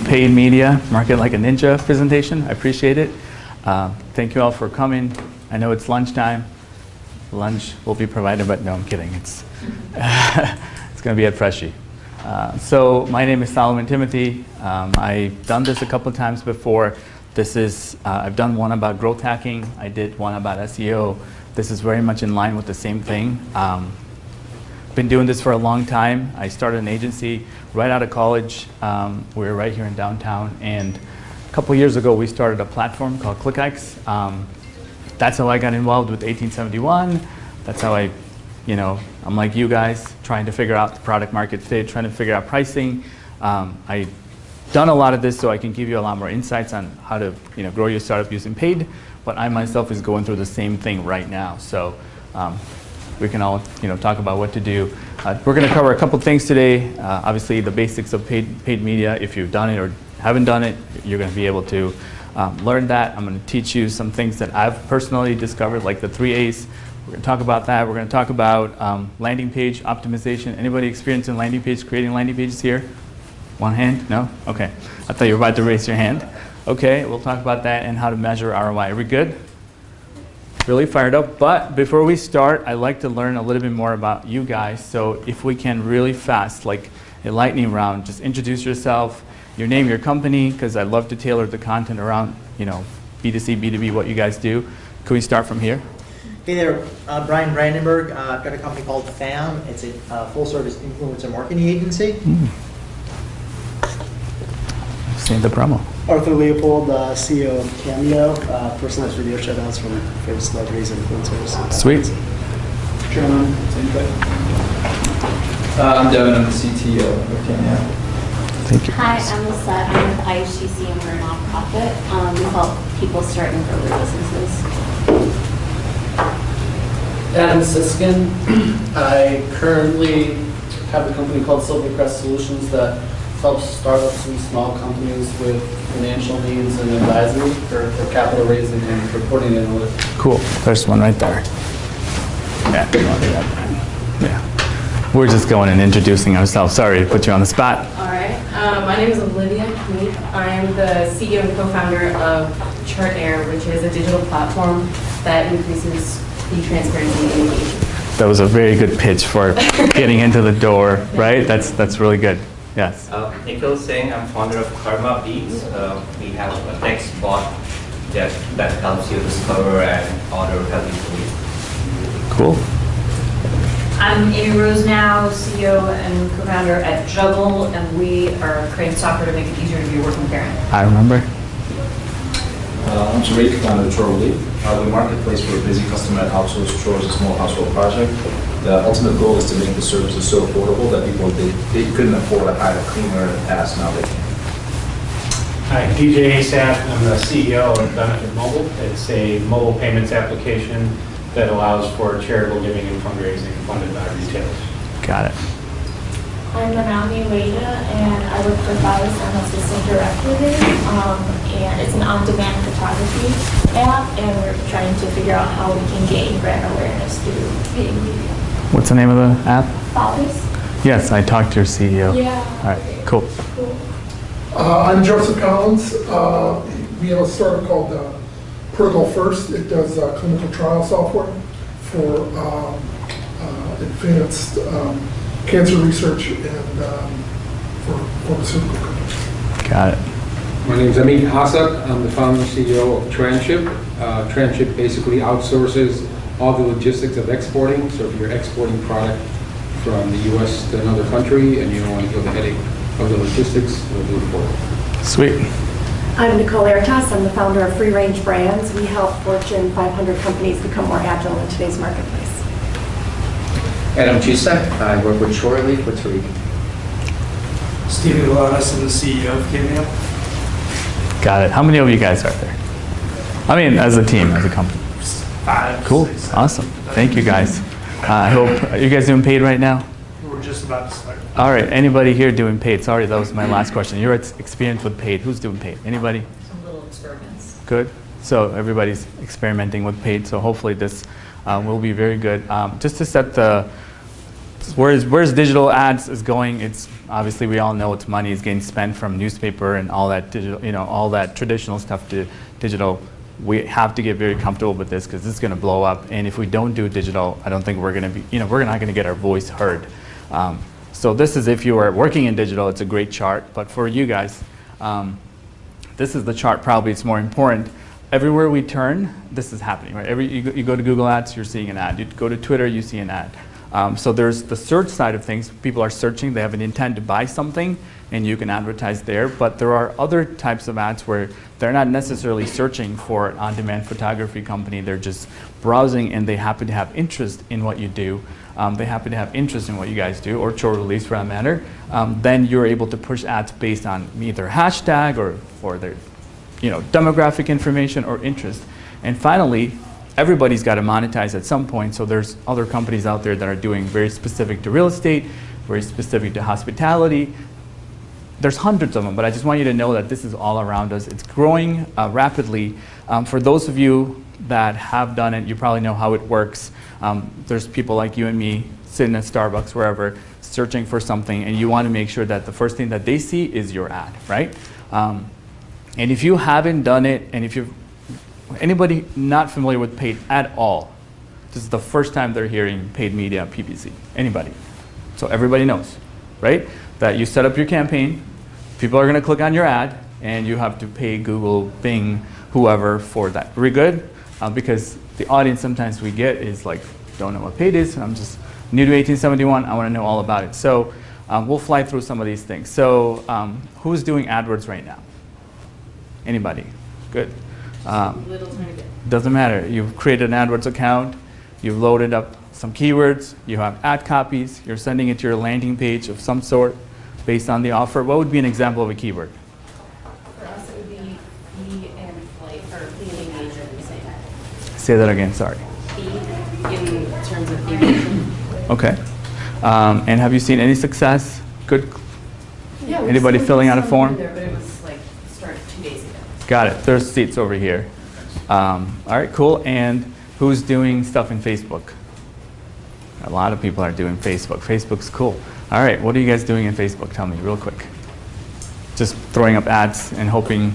Paid media, market like a ninja presentation. I appreciate it. Thank you all for coming. I know it's lunchtime. Lunch will be provided, but no, I'm kidding. It's it's going to be at Freshie. So my name is Solomon Timothy. I've done this a couple of times before. This is I've done one about growth hacking. I did one about SEO. This is very much in line with the same thing. Been doing this for a long time. I started an agency right out of college. We were right here in downtown, and a couple years ago we started a platform called ClickX. That's how I got involved with 1871. That's how I'm like you guys, trying to figure out the product market fit, trying to figure out pricing. I've done a lot of this so I can give you a lot more insights on how to grow your startup using paid, but I myself is going through the same thing right now. So we can all talk about what to do. We're going to cover a couple things today. Obviously, the basics of paid media. If you've done it or haven't done it, you're going to be able to learn that. I'm going to teach you some things that I've personally discovered, like the 3 A's. We're going to talk about that. We're going to talk about landing page optimization. Anybody experienced in landing page, creating landing pages here? One hand? No? Okay. I thought you were about to raise your hand. Okay, we'll talk about that and how to measure ROI. Are we good? Really fired up. But before we start, I'd like to learn a little bit more about you guys. So if we can really fast, like a lightning round, just introduce yourself, your name, your company, because I'd love to tailor the content around B2C, B2B, what you guys do. Can we start from here? Hey there, Brian Brandenburg. I've got a company called FAM. It's a full-service influencer marketing agency. Say the promo. Arthur Leopold, CEO of Cameo, personalized video shoutouts from favorite celebrities and influencers. Sweet. Chairman, same thing. I'm Devin, I'm the CTO of Cameo. Thank you. Hi, I'm Lisa. I'm with IHTC and we're a nonprofit. We help people start and grow their businesses. Adam Siskin. I currently have a company called Silvercrest Solutions that helps startups and small companies with financial needs and advisory for capital raising and reporting analytics. Cool. There's one right there. Yeah. You want to do that? Yeah. We're just going and introducing ourselves. Sorry to put you on the spot. All right. My name is Olivia Meek. I am the CEO and co-founder of ChartAir, which is a digital platform that increases the transparency and engagement. That was a very good pitch for getting into the door, right? That's really good. Yes. Nikhil Singh, I'm founder of Karma Beats. We have a text bot that helps you discover and order healthy food. Cool. I'm Amy Rose now, CEO and co-founder at Juggle, and we are creating software to make it easier to be a working parent. I remember. I'm Tariq, founder of Chorely. The marketplace for a busy customer that outsources chores and small household project. The ultimate goal is to make the services so affordable that people they couldn't afford to hire a cleaner in the past, now they can. Hi, DJ Asaf. I'm the CEO of Benefit Mobile. It's a mobile payments application that allows for charitable giving and fundraising funded by retailers. Got it. I'm Manami Wada, and I work for Flowers. I'm assistant director there. And it's an on-demand photography app, and we're trying to figure out how we can gain brand awareness through paid media. What's the name of the app? Flowers? Yes, I talked to your CEO. Yeah. All right, cool. I'm Joseph Collins. We have a startup called Protocol First. It does clinical trial software for advanced cancer research and for pharmaceutical companies. Got it. My name is Amit Hasak. I'm the founder and CEO of Transship. Transship basically outsources all the logistics of exporting. So if you're exporting product from the U.S. to another country and you don't want to go the headache of the logistics, we'll do it for you. Sweet. I'm Nicole Eritas. I'm the founder of Free Range Brands. We help Fortune 500 companies become more agile in today's marketplace. Adam Chusak. I work with Shorely with Tariq. Stephen Lotus, I'm the CEO of Cameo. Got it. How many of you guys are there? I mean, as a team, as a company. 5. Cool. 6, Awesome. Thank you guys. I hope, are you guys doing paid right now? We're just about to start. All right. Anybody here doing paid? Sorry, that was my last question. You're experienced with paid. Who's doing paid? Anybody? Some little experiments. Good. So everybody's experimenting with paid. So hopefully this will be very good. Just to set the Where's digital ads is going, it's obviously we all know it's money is getting spent from newspaper and all that digital, all that traditional stuff to digital. We have to get very comfortable with this because this is going to blow up. And if we don't do digital, I don't think we're going to be, we're not going to get our voice heard. So this is if you are working in digital, it's a great chart. But for you guys, this is the chart. Probably it's more important. Everywhere we turn, this is happening, right? You go to Google Ads, you're seeing an ad. You go to Twitter, you see an ad. So there's the search side of things. People are searching. They have an intent to buy something, and you can advertise there. But there are other types of ads where they're not necessarily searching for an on-demand photography company. They're just browsing, and they happen to have interest in what you do. They happen to have interest in what you guys do, or chore release for that matter. Then you're able to push ads based on either hashtag or their demographic information or interest. And finally, everybody's got to monetize at some point, so there's other companies out there that are doing very specific to real estate, very specific to hospitality. There's hundreds of them, but I just want you to know that this is all around us. It's growing rapidly. For those of you that have done it, you probably know how it works. There's people like you and me sitting at Starbucks, wherever, searching for something, and you want to make sure that the first thing that they see is your ad, right? And if you haven't done it, and if you've anybody not familiar with paid at all, this is the first time they're hearing paid media, PPC. Anybody? So everybody knows, right? That you set up your campaign, people are going to click on your ad, and you have to pay Google, Bing, whoever for that. Are we good? Because the audience sometimes we get is like, don't know what paid is, I'm just new to 1871, I want to know all about it. So we'll fly through some of these things. So who's doing AdWords right now? Anybody? Good. Doesn't matter. You've created an AdWords account, you've loaded up some keywords, you have ad copies, you're sending it to your landing page of some sort based on the offer. What would be an example of a keyword? For us, it would be fee and flight, or fee and engagement, we say. Say that again, sorry. Fee in terms of engagement. Okay. And have you seen any success? Good. Yeah, Anybody filling out a form? There, but it was like started 2 days ago. Got it. There's seats over here. All right, cool. And who's doing stuff in Facebook? A lot of people are doing Facebook. Facebook's cool. All right, what are you guys doing in Facebook? Tell me real quick. Just throwing up ads and hoping.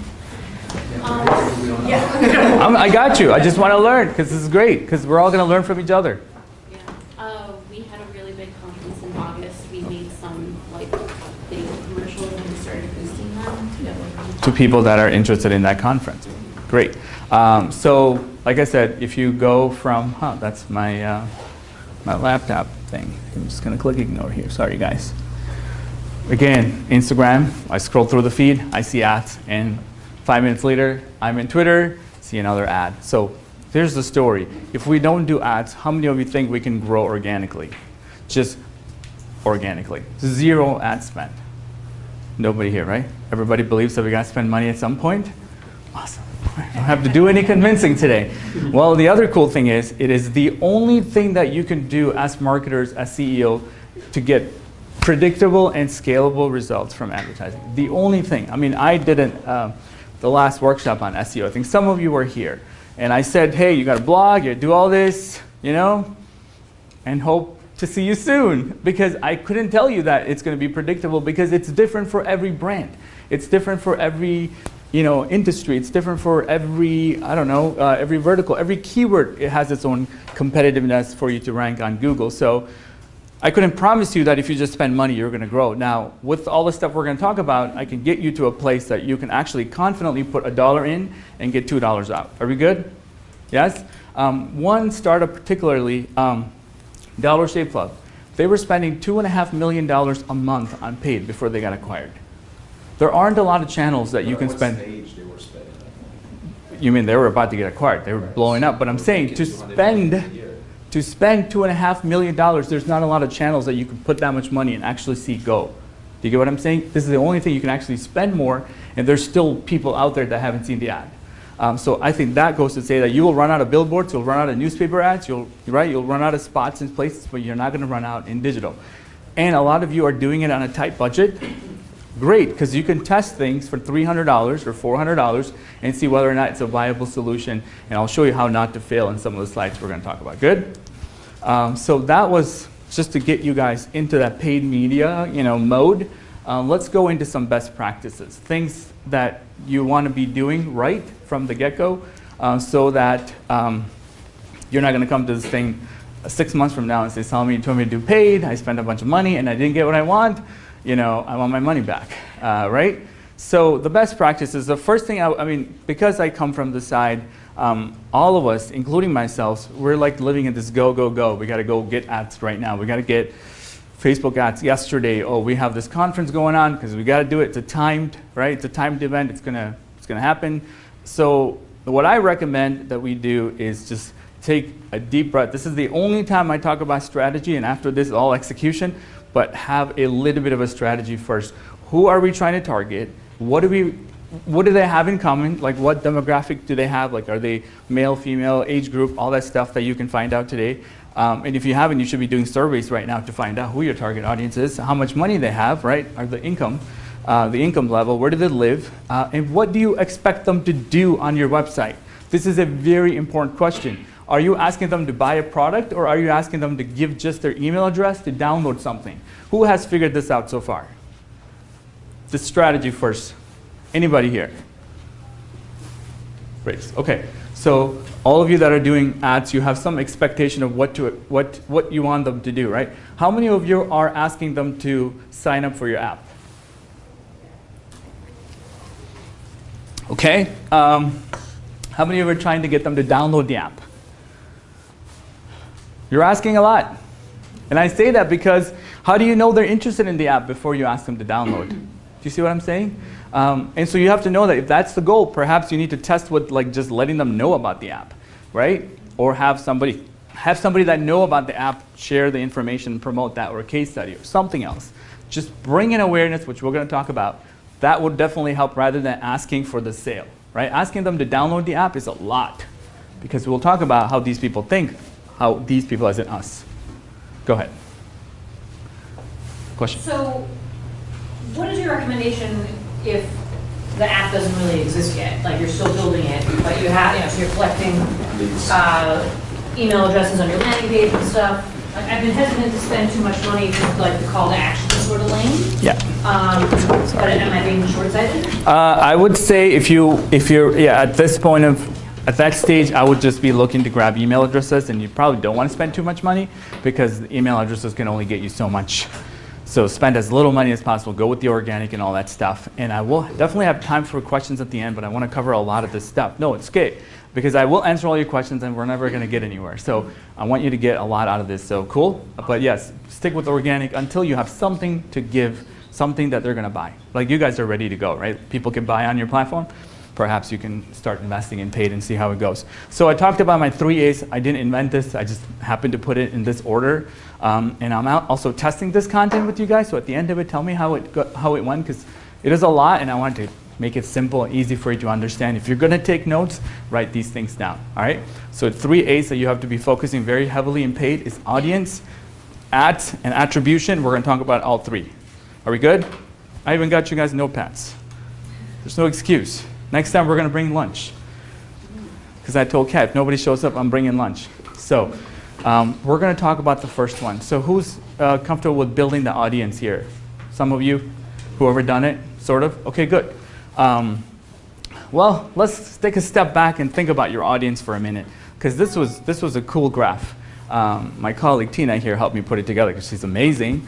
Yeah. I got you. I just want to learn because this is great because we're all going to learn from each other. Yeah. We had a really big conference in August. We made some video commercials and we started boosting them To people that are interested in that conference. Great. So, like I said, if you go from, that's my my laptop thing. I'm just going to click ignore here. Sorry, guys. Again, Instagram, I scroll through the feed, I see ads, and 5 minutes later, I'm in Twitter, see another ad. So here's the story. If we don't do ads, how many of you think we can grow organically? Just organically. 0 ad spend. Nobody here, right? Everybody believes that we got to spend money at some point? Awesome. I don't have to do any convincing today. Well, the other cool thing is, it is the only thing that you can do as marketers, as CEO, to get predictable and scalable results from advertising. The only thing. I mean, I didn't, the last workshop on SEO, I think some of you were here. And I said, hey, you got a blog, you do all this, and hope to see you soon. Because I couldn't tell you that it's going to be predictable because it's different for every brand. It's different for every industry. It's different for every, every vertical, every keyword. It has its own competitiveness for you to rank on Google. So I couldn't promise you that if you just spend money, you're going to grow. Now, with all the stuff we're going to talk about, I can get you to a place that you can actually confidently put $1 in and get $2 out. Are we good? Yes? One startup particularly, Dollar Shave Club, they were spending $2.5 million a month on paid before they got acquired. There aren't a lot of channels that you can spend. What stage they were spending? You mean they were about to get acquired? They were blowing up. But I'm saying to spend $2.5 million, there's not a lot of channels that you can put that much money and actually see go. Do you get what I'm saying? This is the only thing you can actually spend more, and there's still people out there that haven't seen the ad. So I think that goes to say that you will run out of billboards, you'll run out of newspaper ads, you'll run out of spots in places, but you're not going to run out in digital. And a lot of you are doing it on a tight budget. Great, because you can test things for $300 or $400 and see whether or not it's a viable solution. And I'll show you how not to fail in some of the slides we're going to talk about. Good? So that was just to get you guys into that paid media, mode, let's go into some best practices, things that you want to be doing right from the get-go, so that you're not going to come to this thing 6 months from now and say, "Salmi, you told me to do paid. I spent a bunch of money and I didn't get what I want. I want my money back," right? So the best practices, the first thing, I mean, because I come from the side, all of us, including myself, we're like living in this go, go, go. We got to go get ads right now. We got to get Facebook ads yesterday. Oh, we have this conference going on because we got to do it. It's a timed, right? It's a timed event. It's gonna happen. So what I recommend that we do is just take a deep breath. This is the only time I talk about strategy, and after this, all execution. But have a little bit of a strategy first. Who are we trying to target? What do they have in common? Like, what demographic do they have? Like, are they male, female, age group, all that stuff that you can find out today. And if you haven't, you should be doing surveys right now to find out who your target audience is, how much money they have, right? Or the income level, where do they live, and what do you expect them to do on your website? This is a very important question. Are you asking them to buy a product, or are you asking them to give just their email address to download something? Who has figured this out so far? The strategy first. Anybody here? Great. Okay. So all of you that are doing ads, you have some expectation of what you want them to do, right? How many of you are asking them to sign up for your app? Okay. How many of you are trying to get them to download the app? You're asking a lot. And I say that because how do you know they're interested in the app before you ask them to download? Do you see what I'm saying? And so you have to know that if that's the goal, perhaps you need to test with like just letting them know about the app, right? Or have somebody that know about the app share the information, promote that, or a case study or something else. Just bring in awareness, which we're going to talk about. That would definitely help rather than asking for the sale, right? Asking them to download the app is a lot because we'll talk about how these people think, how these people as in us. Go ahead. Question? So what is your recommendation if the app doesn't really exist yet? Like, you're still building it, but you have, so you're collecting email addresses on your landing page and stuff. Like, I've been hesitant to spend too much money because like the call to action is sort of lame. Yeah. But am I being short-sighted? I would say if you're at this point at that stage, I would just be looking to grab email addresses, and you probably don't want to spend too much money because the email addresses can only get you so much. So spend as little money as possible, go with the organic and all that stuff. And I will definitely have time for questions at the end, but I want to cover a lot of this stuff. No, it's okay, because I will answer all your questions and we're never going to get anywhere. So I want you to get a lot out of this, so cool? But yes, stick with organic until you have something to give, something that they're going to buy. Like, you guys are ready to go, right? People can buy on your platform. Perhaps you can start investing in paid and see how it goes. So I talked about my 3 A's. I didn't invent this. I just happened to put it in this order. And I'm also testing this content with you guys. So at the end of it, tell me how it went, because it is a lot, and I want to make it simple and easy for you to understand. If you're going to take notes, write these things down. All right? So 3 A's that you have to be focusing very heavily in paid is audience, ads, and attribution. We're going to talk about all 3. Are we good? I even got you guys notepads. There's no excuse. Next time we're going to bring lunch, because I told Kat, if nobody shows up, I'm bringing lunch. So we're going to talk about the first one. So who's comfortable with building the audience here? Some of you, whoever done it, sort of? Okay, good. Well, let's take a step back and think about your audience for a minute, because this was a cool graph. My colleague Tina here helped me put it together because she's amazing.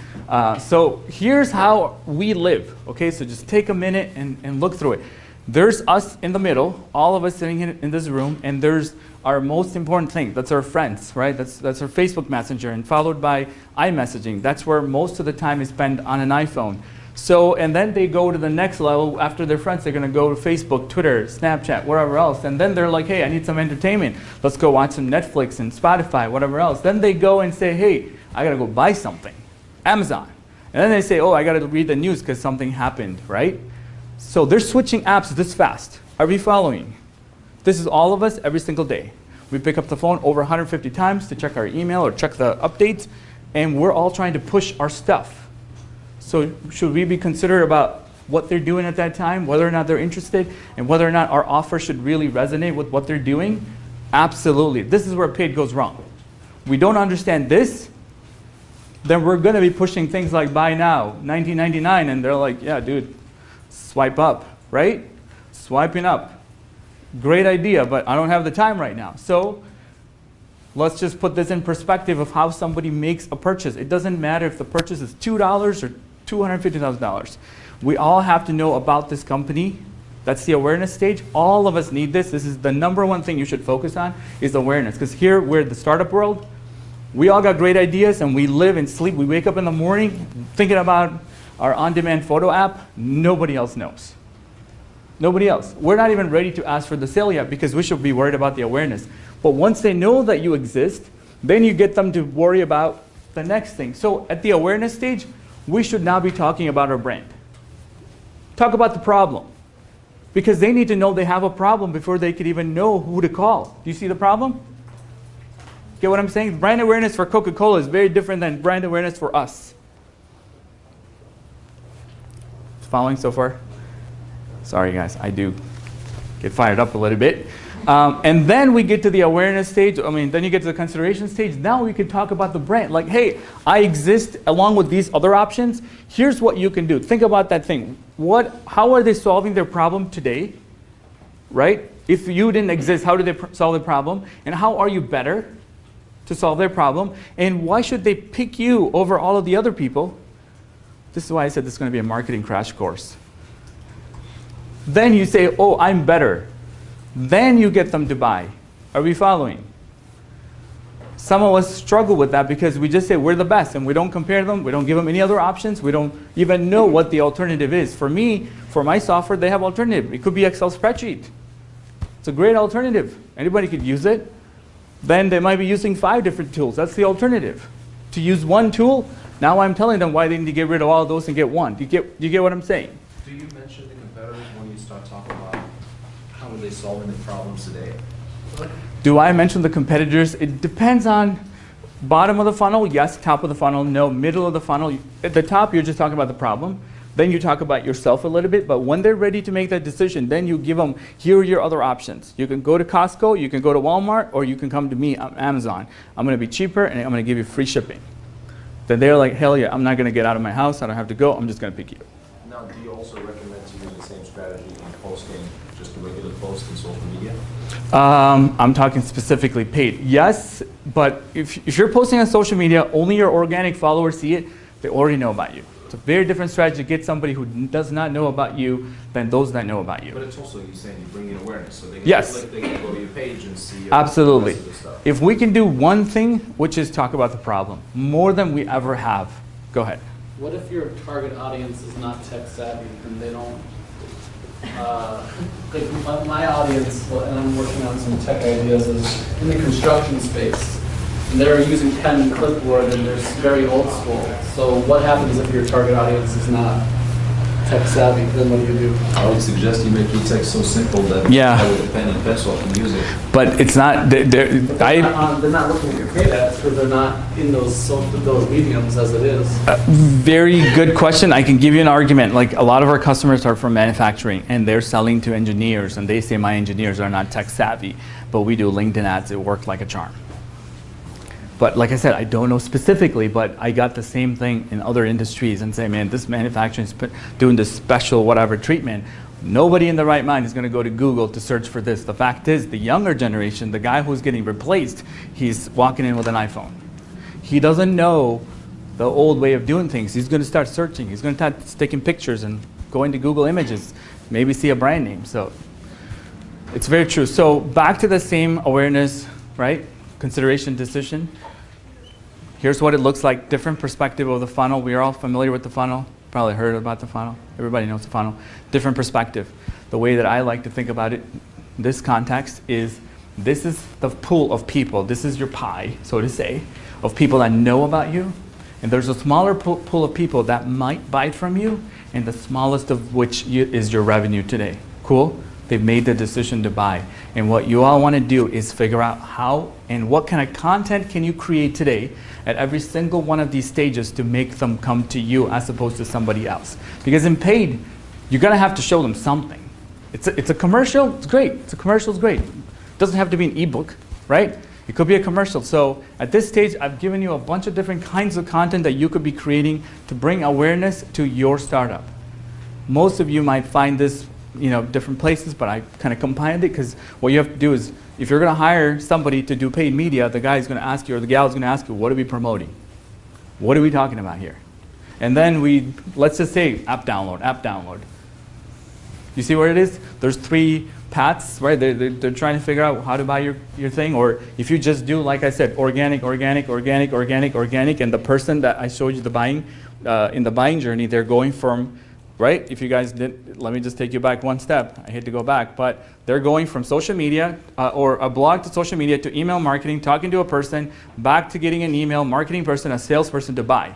So here's how we live. Okay, so just take a minute and look through it. There's us in the middle, all of us sitting in this room, and there's our most important thing. That's our friends, right? That's our Facebook Messenger, and followed by iMessaging. That's where most of the time is spent on an iPhone. So, and then they go to the next level. After their friends, they're going to go to Facebook, Twitter, Snapchat, whatever else. And then they're like, hey, I need some entertainment. Let's go watch some Netflix and Spotify, whatever else. Then they go and say, hey, I got to go buy something. Amazon. And then they say, oh, I got to read the news because something happened, right? So they're switching apps this fast. Are we following? This is all of us every single day. We pick up the phone over 150 times to check our email or check the updates, and we're all trying to push our stuff. So should we be considerate about what they're doing at that time, whether or not they're interested, and whether or not our offer should really resonate with what they're doing? Absolutely. This is where paid goes wrong. We don't understand this, then we're going to be pushing things like buy now, $19.99, and they're like, yeah, dude, swipe up, right? Swiping up. Great idea, but I don't have the time right now. So let's just put this in perspective of how somebody makes a purchase. It doesn't matter if the purchase is $2 or $250,000. We all have to know about this company. That's the awareness stage. All of us need this. This is the #1 thing you should focus on is awareness. Because here, we're the startup world. We all got great ideas, and we live and sleep. We wake up in the morning thinking about our on-demand photo app. Nobody else knows. Nobody else. We're not even ready to ask for the sale yet because we should be worried about the awareness. But once they know that you exist, then you get them to worry about the next thing. So at the awareness stage, we should now be talking about our brand. Talk about the problem. Because they need to know they have a problem before they could even know who to call. Do you see the problem? Get what I'm saying? Brand awareness for Coca-Cola is very different than brand awareness for us. Following so far? Sorry guys, I do get fired up a little bit. And then we get to the awareness stage. Then you get to the consideration stage. Now we can talk about the brand. Like, hey, I exist along with these other options. Here's what you can do. Think about that thing. How are they solving their problem today? Right? If you didn't exist, how did they solve the problem? And how are you better to solve their problem? And why should they pick you over all of the other people? This is why I said this is going to be a marketing crash course. Then you say, oh, I'm better. Then you get them to buy. Are we following? Some of us struggle with that because we just say we're the best and we don't compare them. We don't give them any other options. We don't even know what the alternative is. For me, for my software, they have alternative. It could be Excel spreadsheet. It's a great alternative. Anybody could use it. Then they might be using 5 different tools. That's the alternative. To use one tool, now I'm telling them why they need to get rid of all of those and get one. Do you get what I'm saying? Do you mention the competitors when you start talking about how are they solving the problems today? Do I mention the competitors? It depends on bottom of the funnel, yes. Top of the funnel, no. Middle of the funnel, at the top, you're just talking about the problem. Then you talk about yourself a little bit. But when they're ready to make that decision, then you give them, here are your other options. You can go to Costco, you can go to Walmart, or you can come to me on Amazon. I'm going to be cheaper, and I'm going to give you free shipping. Then they're like, hell yeah, I'm not going to get out of my house. I don't have to go. I'm just going to pick you. Now, do you also recommend to use the same strategy in posting, just a regular post in social media? I'm talking specifically paid. Yes, but if you're posting on social media, only your organic followers see it, they already know about you. It's a very different strategy to get somebody who does not know about you than those that know about you. But it's also, you're saying you bring in awareness, so they can, yes. they can go to your page and see absolutely. The rest of the stuff. If we can do one thing, which is talk about the problem, more than we ever have. Go ahead. What if your target audience is not tech savvy and they don't, like my audience, and I'm working on some tech ideas, is in the construction space. And they're using pen and clipboard and they're very old school. So what happens if your target audience is not tech savvy? Then what do you do? I would suggest you make your text so simple that with a pen and pencil can use it. But it's not, they're not looking at your paid ads because they're not in those mediums as it is. Very good question. I can give you an argument. Like, a lot of our customers are from manufacturing and they're selling to engineers, and they say my engineers are not tech savvy, but we do LinkedIn ads. It worked like a charm. But like I said, I don't know specifically, but I got the same thing in other industries and say, man, this manufacturing is doing this special whatever treatment. Nobody in the right mind is going to go to Google to search for this. The fact is, the younger generation, the guy who's getting replaced, he's walking in with an iPhone. He doesn't know the old way of doing things. He's going to start searching. He's going to start taking pictures and going to Google Images, maybe see a brand name. So it's very true. So back to the same awareness, right? Consideration, decision. Here's what it looks like, different perspective of the funnel. We are all familiar with the funnel. Probably heard about the funnel. Everybody knows the funnel. Different perspective. The way that I like to think about it in this context is, this is the pool of people. This is your pie, so to say, of people that know about you. And there's a smaller pool of people that might buy from you, and the smallest of which is your revenue today. Cool? They've made the decision to buy. And what you all want to do is figure out how and what kind of content can you create today at every single one of these stages to make them come to you as opposed to somebody else. Because in paid, you're going to have to show them something. It's a commercial, it's great. It's a commercial, it's great. It doesn't have to be an ebook, right? It could be a commercial. So at this stage, I've given you a bunch of different kinds of content that you could be creating to bring awareness to your startup. Most of you might find this, different places, but I kind of combined it because what you have to do is, if you're going to hire somebody to do paid media, the guy is going to ask you, or the gal is going to ask you, what are we promoting? What are we talking about here? And then let's just say app download. You see where it is? There's 3 paths, right? They're trying to figure out how to buy your thing. Or if you just do, like I said, organic, and the person that I showed you in the buying journey, they're going from, right? If you guys did, let me just take you back one step. I hate to go back, but they're going from social media or a blog to social media to email marketing, talking to a person, back to getting an email, marketing person, a salesperson to buy.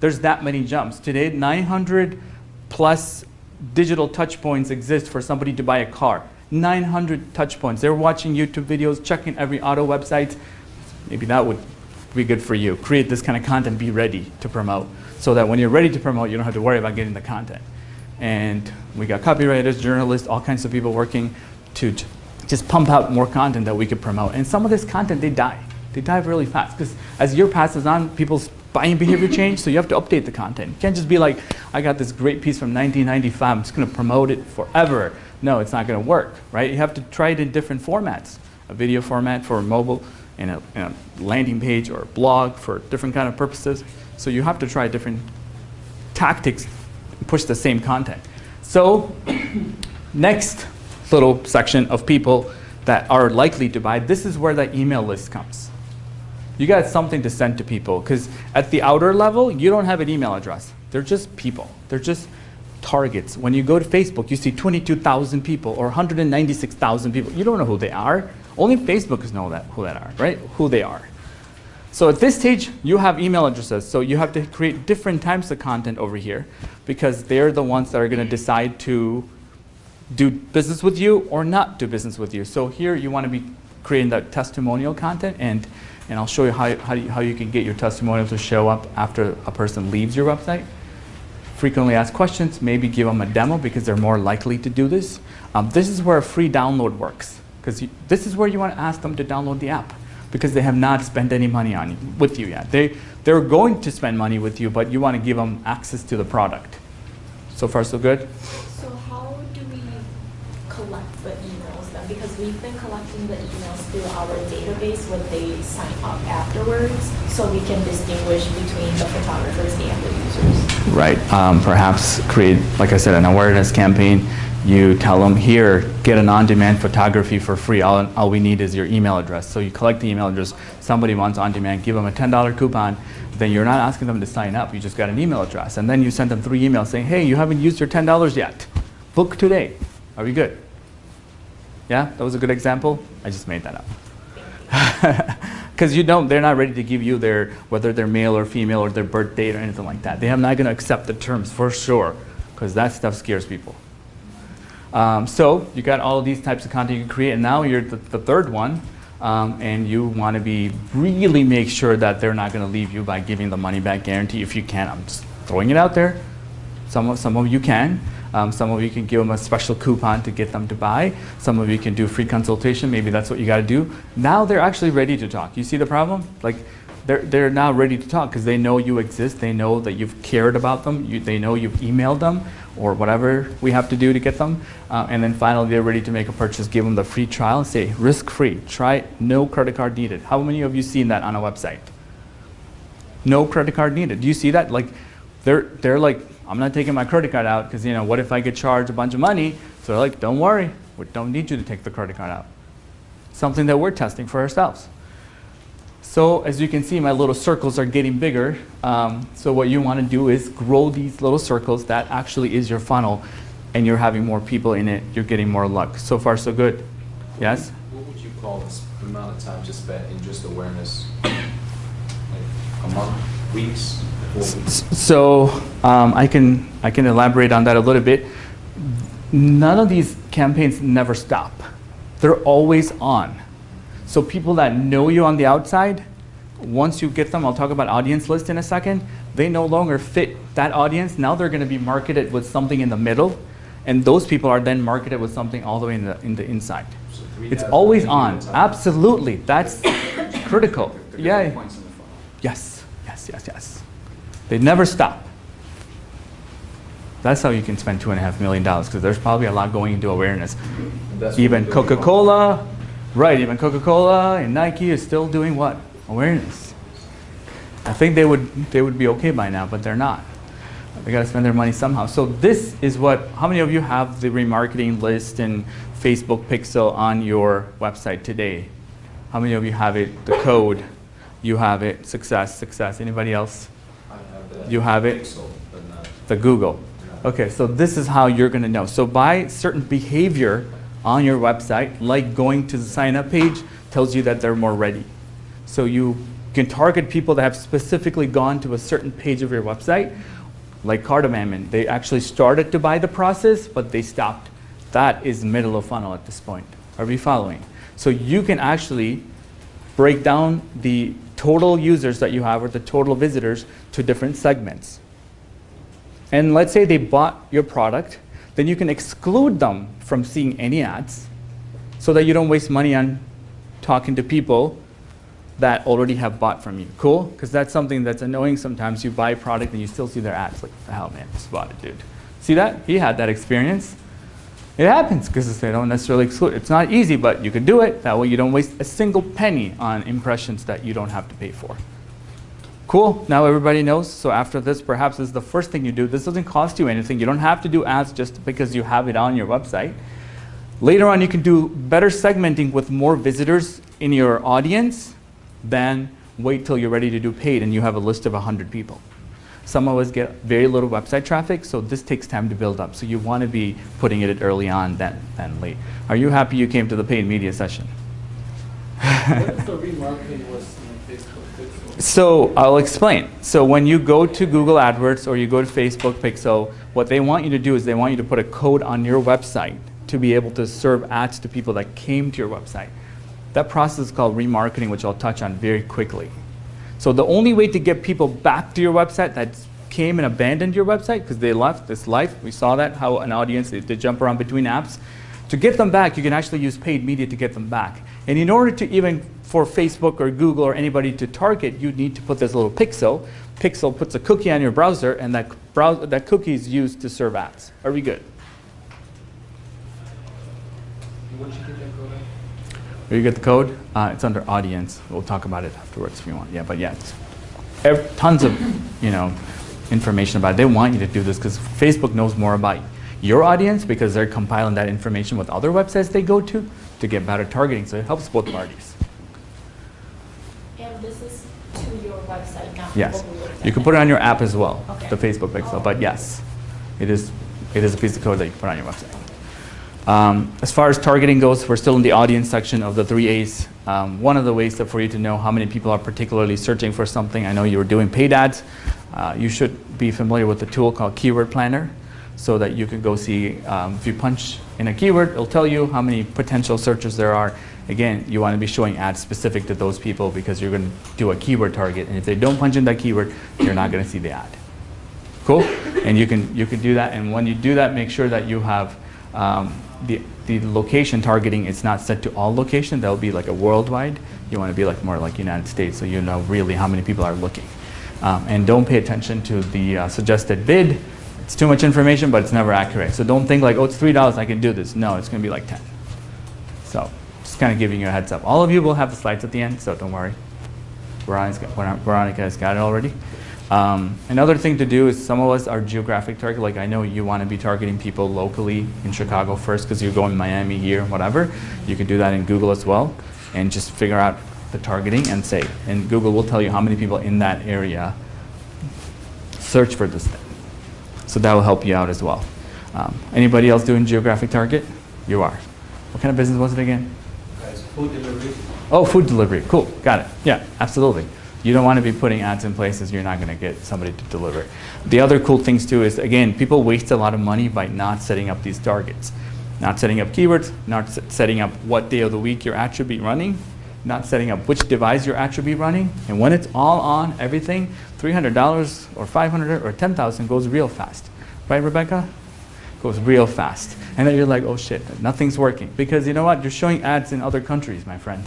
There's that many jumps. Today, 900 plus digital touch points exist for somebody to buy a car. 900 touch points. They're watching YouTube videos, checking every auto website. Maybe that would be good for you. Create this kind of content, be ready to promote, so that when you're ready to promote, you don't have to worry about getting the content. And we got copywriters, journalists, all kinds of people working to just pump out more content that we could promote. And some of this content, they die. They die really fast, because as year passes on, people's buying behavior change, so you have to update the content. You can't just be like, I got this great piece from 1995, I'm just going to promote it forever. No, it's not going to work, right? You have to try it in different formats. A video format for mobile, and a landing page or a blog for different kind of purposes. So you have to try different tactics to push the same content. So next little section of people that are likely to buy, this is where the email list comes. You got something to send to people, because at the outer level, you don't have an email address. They're just people. They're just targets. When you go to Facebook, you see 22,000 people or 196,000 people. You don't know who they are. Only Facebook knows who that are, right? Who they are. So at this stage, you have email addresses. So you have to create different types of content over here, because they're the ones that are going to decide to do business with you or not do business with you. So here you want to be creating that testimonial content, and I'll show you how you can get your testimonial to show up after a person leaves your website. Frequently asked questions, maybe give them a demo because they're more likely to do this. This is where a free download works, because this is where you want to ask them to download the app, because they have not spent any money with you yet. They're going to spend money with you, but you want to give them access to the product. So far, so good? So how do we collect the emails then? Because we've been collecting the emails through our database when they sign up afterwards, so we can distinguish between the photographers and the users. Right. Perhaps create, like I said, an awareness campaign. You tell them, here, get an on-demand photography for free. All we need is your email address. So you collect the email address. Somebody wants on-demand, give them a $10 coupon. Then you're not asking them to sign up. You just got an email address. And then you send them 3 emails saying, hey, you haven't used your $10 yet. Book today. Are we good? Yeah, that was a good example. I just made that up. Because they're not ready to give you whether they're male or female or their birth date or anything like that. They're not going to accept the terms for sure, because that stuff scares people. So you got all of these types of content you can create, and now you're the third one, and you want to really make sure that they're not going to leave you by giving the money back guarantee if you can. I'm just throwing it out there. Some of you can. Some of you can give them a special coupon to get them to buy. Some of you can do free consultation. Maybe that's what you got to do. Now they're actually ready to talk. You see the problem? Like, they're now ready to talk because they know you exist. They know that you've cared about them. They know you've emailed them or whatever we have to do to get them. And then finally, they're ready to make a purchase. Give them the free trial and say, risk-free. Try it. No credit card needed. How many of you seen that on a website? No credit card needed. Do you see that? Like, they're like, I'm not taking my credit card out because, what if I get charged a bunch of money? So they're like, don't worry. We don't need you to take the credit card out. Something that we're testing for ourselves. So as you can see, my little circles are getting bigger. So what you want to do is grow these little circles. That actually is your funnel, and you're having more people in it. You're getting more luck. So far, so good. Yes? What would you call this amount of time just spent in just awareness? Like a month, weeks, 4 weeks? So I can elaborate on that a little bit. None of these campaigns never stop. They're always on. So people that know you on the outside, once you get them, I'll talk about audience list in a second, they no longer fit that audience. Now they're going to be marketed with something in the middle, and those people are then marketed with something all the way in the inside. So it's always on. Absolutely. That's critical. To get Yeah. the points in the funnel. Yes, yes, yes, yes. They never stop. That's how you can spend $2.5 million, because there's probably a lot going into awareness. That's Even what we're doing. Coca-Cola, right, even Coca-Cola and Nike is still doing what? Awareness. I think they would be okay by now, but they're not. They got to spend their money somehow. So this is what, how many of you have the remarketing list and Facebook pixel on your website today? How many of you have it, the code? You have it, success. Anybody else? I have the You have it? Pixel, but not. The Google. Okay, so this is how you're going to know. So by certain behavior on your website, like going to the sign up page, tells you that they're more ready. So you can target people that have specifically gone to a certain page of your website, like cart abandonment. They actually started to buy the process, but they stopped. That is middle of funnel at this point. Are we following? So you can actually break down the total users that you have or the total visitors to different segments. And let's say they bought your product, then you can exclude them from seeing any ads so that you don't waste money on talking to people that already have bought from you. Cool? Because that's something that's annoying sometimes. You buy a product and you still see their ads. Like, the hell, man, just bought it, dude. See that? He had that experience. It happens because they don't necessarily exclude. It's not easy, but you can do it. That way you don't waste a single penny on impressions that you don't have to pay for. Cool, now everybody knows. So after this, perhaps this is the first thing you do. This doesn't cost you anything. You don't have to do ads just because you have it on your website. Later on, you can do better segmenting with more visitors in your audience than wait till you're ready to do paid and you have a list of 100 people. Some of us get very little website traffic, so this takes time to build up. So you want to be putting it early on than late. Are you happy you came to the paid media session? What is the remarketing list on Facebook Pixel? So I'll explain. So when you go to Google AdWords or you go to Facebook Pixel, what they want you to do is they want you to put a code on your website to be able to serve ads to people that came to your website. That process is called remarketing, which I'll touch on very quickly. So the only way to get people back to your website that came and abandoned your website because they left this life, we saw that, how an audience, they jump around between apps. To get them back, you can actually use paid media to get them back. And in order to even, for Facebook or Google or anybody to target, you need to put this little pixel. Pixel puts a cookie on your browser, and that cookie is used to serve ads. Are we good? Where'd you get that code at? Where you get the code? It's under audience. We'll talk about it afterwards if you want. Yeah, but yeah, tons of information about it. They want you to do this because Facebook knows more about your audience because they're compiling that information with other websites they go to get better targeting. So it helps both parties. And this is to your website, not Yes, mobile website. you can put it on your app as well, Okay. the Facebook Pixel. But yes, it is a piece of code that you can put on your website. As far as targeting goes, we're still in the audience section of the 3 A's. One of the ways for you to know how many people are particularly searching for something, I know you were doing paid ads. You should be familiar with the tool called Keyword Planner so that you can go see, if you punch in a keyword, it'll tell you how many potential searches there are. Again, you want to be showing ads specific to those people because you're going to do a keyword target. And if they don't punch in that keyword, you're not going to see the ad. Cool? And you can do that. And when you do that, make sure that you have the location targeting is not set to all location. That'll be like a worldwide. You want to be like more like United States so you know really how many people are looking. And don't pay attention to the suggested bid. It's too much information, but it's never accurate. So don't think like, oh, it's $3, I can do this. No, it's going to be like 10. So just kind of giving you a heads up. All of you will have the slides at the end, so don't worry. Veronica has got it already. Another thing to do is some of us are geographic target. Like I know you want to be targeting people locally in Chicago first because you're going to Miami here, whatever. You can do that in Google as well and just figure out the targeting and say. And Google will tell you how many people in that area search for this thing. So that will help you out as well. Anybody else doing geographic target? You are. What kind of business was it again? Guys, food delivery. Oh, food delivery. Cool. Got it. Yeah, absolutely. You don't want to be putting ads in places you're not going to get somebody to deliver. The other cool things too is, again, people waste a lot of money by not setting up these targets. Not setting up keywords, not setting up what day of the week your ad should be running, not setting up which device your ad should be running. And when it's all on, everything, $300 or $500 or $10,000 goes real fast. Right, Rebecca? Goes real fast. And then you're like, oh shit, nothing's working. Because you know what? You're showing ads in other countries, my friend.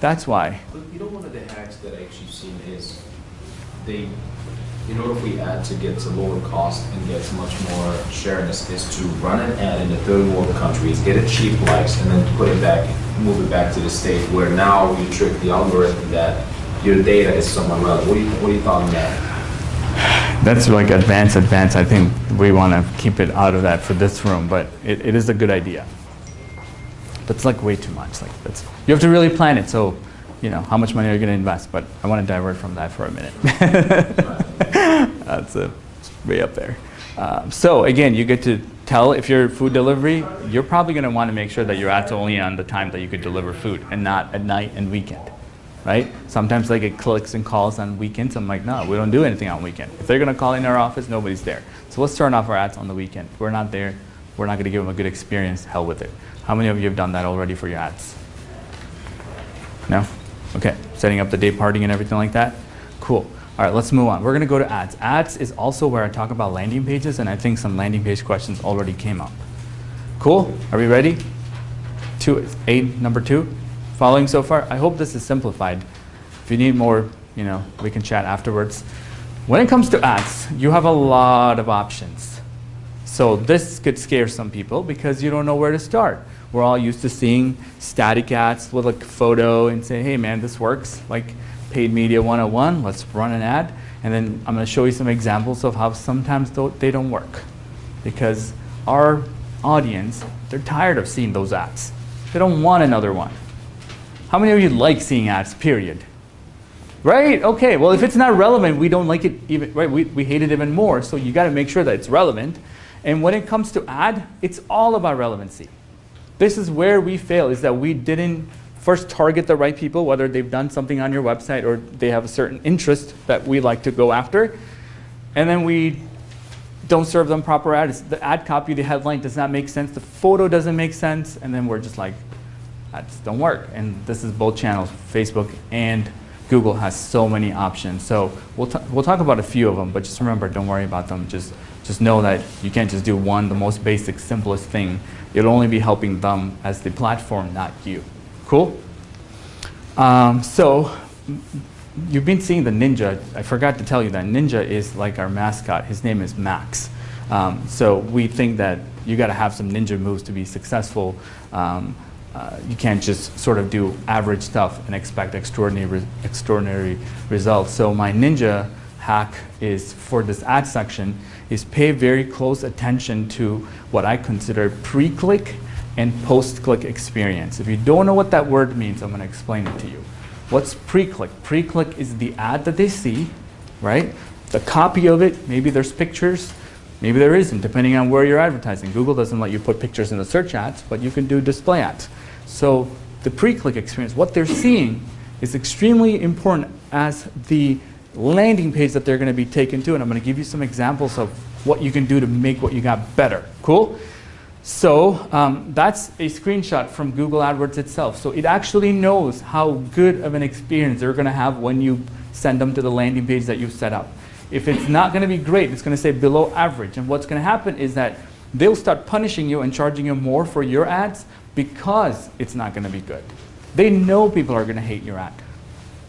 That's why. But you know, one of the hacks that I've actually seen is they, in order for the ad to get to lower cost and get much more sharing, is to run an ad in the third world countries, get it cheap likes, and then put it back, move it back to the state where now you trick the algorithm that your data is somewhat relevant. What do you thought on that? That's like advanced. I think we want to keep it out of that for this room, but it is a good idea. But it's like way too much. Like you have to really plan it. So, you know, how much money are you going to invest? But I want to divert from that for a minute. That's way up there. So again, you get to tell if you're food delivery, you're probably going to want to make sure that your ad's only on the time that you could deliver food and not at night and weekend, right? Sometimes they get clicks and calls on weekends. I'm like, no, we don't do anything on weekend. If they're going to call in our office, nobody's there. So let's turn off our ads on the weekend. We're not there. We're not going to give them a good experience. Hell with it. How many of you have done that already for your ads? No? Okay. Setting up the day party and everything like that? Cool. All right, let's move on. We're going to go to ads. Ads is also where I talk about landing pages, and I think some landing page questions already came up. Cool? Are we ready? Number 2? Following so far? I hope this is simplified. If you need more, you know, we can chat afterwards. When it comes to ads, you have a lot of options. So this could scare some people because you don't know where to start. We're all used to seeing static ads with a photo and say, hey man, this works. Like Paid Media 101, let's run an ad. And then I'm going to show you some examples of how sometimes they don't work. Because our audience, they're tired of seeing those ads. They don't want another one. How many of you like seeing ads, period? Right? Okay, well if it's not relevant, we don't like it even, right? We hate it even more, so you got to make sure that it's relevant. And when it comes to ad, it's all about relevancy. This is where we fail, is that we didn't first target the right people, whether they've done something on your website or they have a certain interest that we like to go after. And then we don't serve them proper ads. The ad copy, the headline does not make sense. The photo doesn't make sense. And then we're just like, ads don't work. And this is both channels, Facebook and Google has so many options. So we'll talk about a few of them, but just remember, don't worry about them. Just know that you can't just do one, the most basic, simplest thing. It'll only be helping them as the platform, not you. Cool? So you've been seeing the Ninja. I forgot to tell you that Ninja is like our mascot. His name is Max. So we think that you got to have some ninja moves to be successful. You can't just sort of do average stuff and expect extraordinary results. So my ninja hack is for this ad section is pay very close attention to what I consider pre-click and post-click experience. If you don't know what that word means, I'm going to explain it to you. What's pre-click? Pre-click is the ad that they see, right? The copy of it, maybe there's pictures, maybe there isn't, depending on where you're advertising. Google doesn't let you put pictures in the search ads, but you can do display ads. So the pre-click experience, what they're seeing is extremely important as the landing page that they're going to be taken to, and I'm going to give you some examples of what you can do to make what you got better. Cool? So that's a screenshot from Google AdWords itself. So it actually knows how good of an experience they're going to have when you send them to the landing page that you've set up. If it's not going to be great, it's going to say below average. And what's going to happen is that they'll start punishing you and charging you more for your ads because it's not going to be good. They know people are going to hate your ad.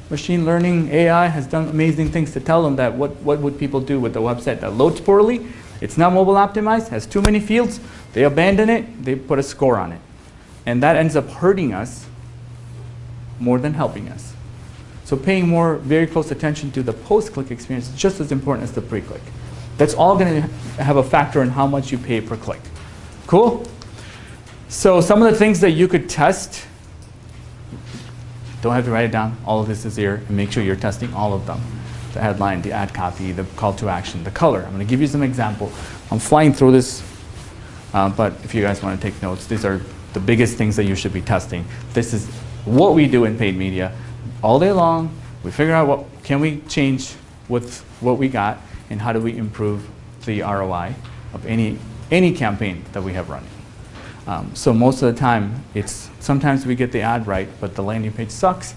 Machine learning, AI has done amazing things to tell them that what would people do with the website that loads poorly, it's not mobile optimized, has too many fields, they abandon it, they put a score on it. And that ends up hurting us more than helping us. So paying very close attention to the post-click experience is just as important as the pre-click. That's all going to have a factor in how much you pay per click. Cool? So some of the things that you could test, don't have to write it down, all of this is here, and make sure you're testing all of them. The headline, the ad copy, the call to action, the color. I'm going to give you some example. I'm flying through this, but if you guys want to take notes, these are the biggest things that you should be testing. This is what we do in paid media. All day long, we figure out what can we change with what we got, and how do we improve the ROI of any campaign that we have running. So most of the time, sometimes we get the ad right, but the landing page sucks,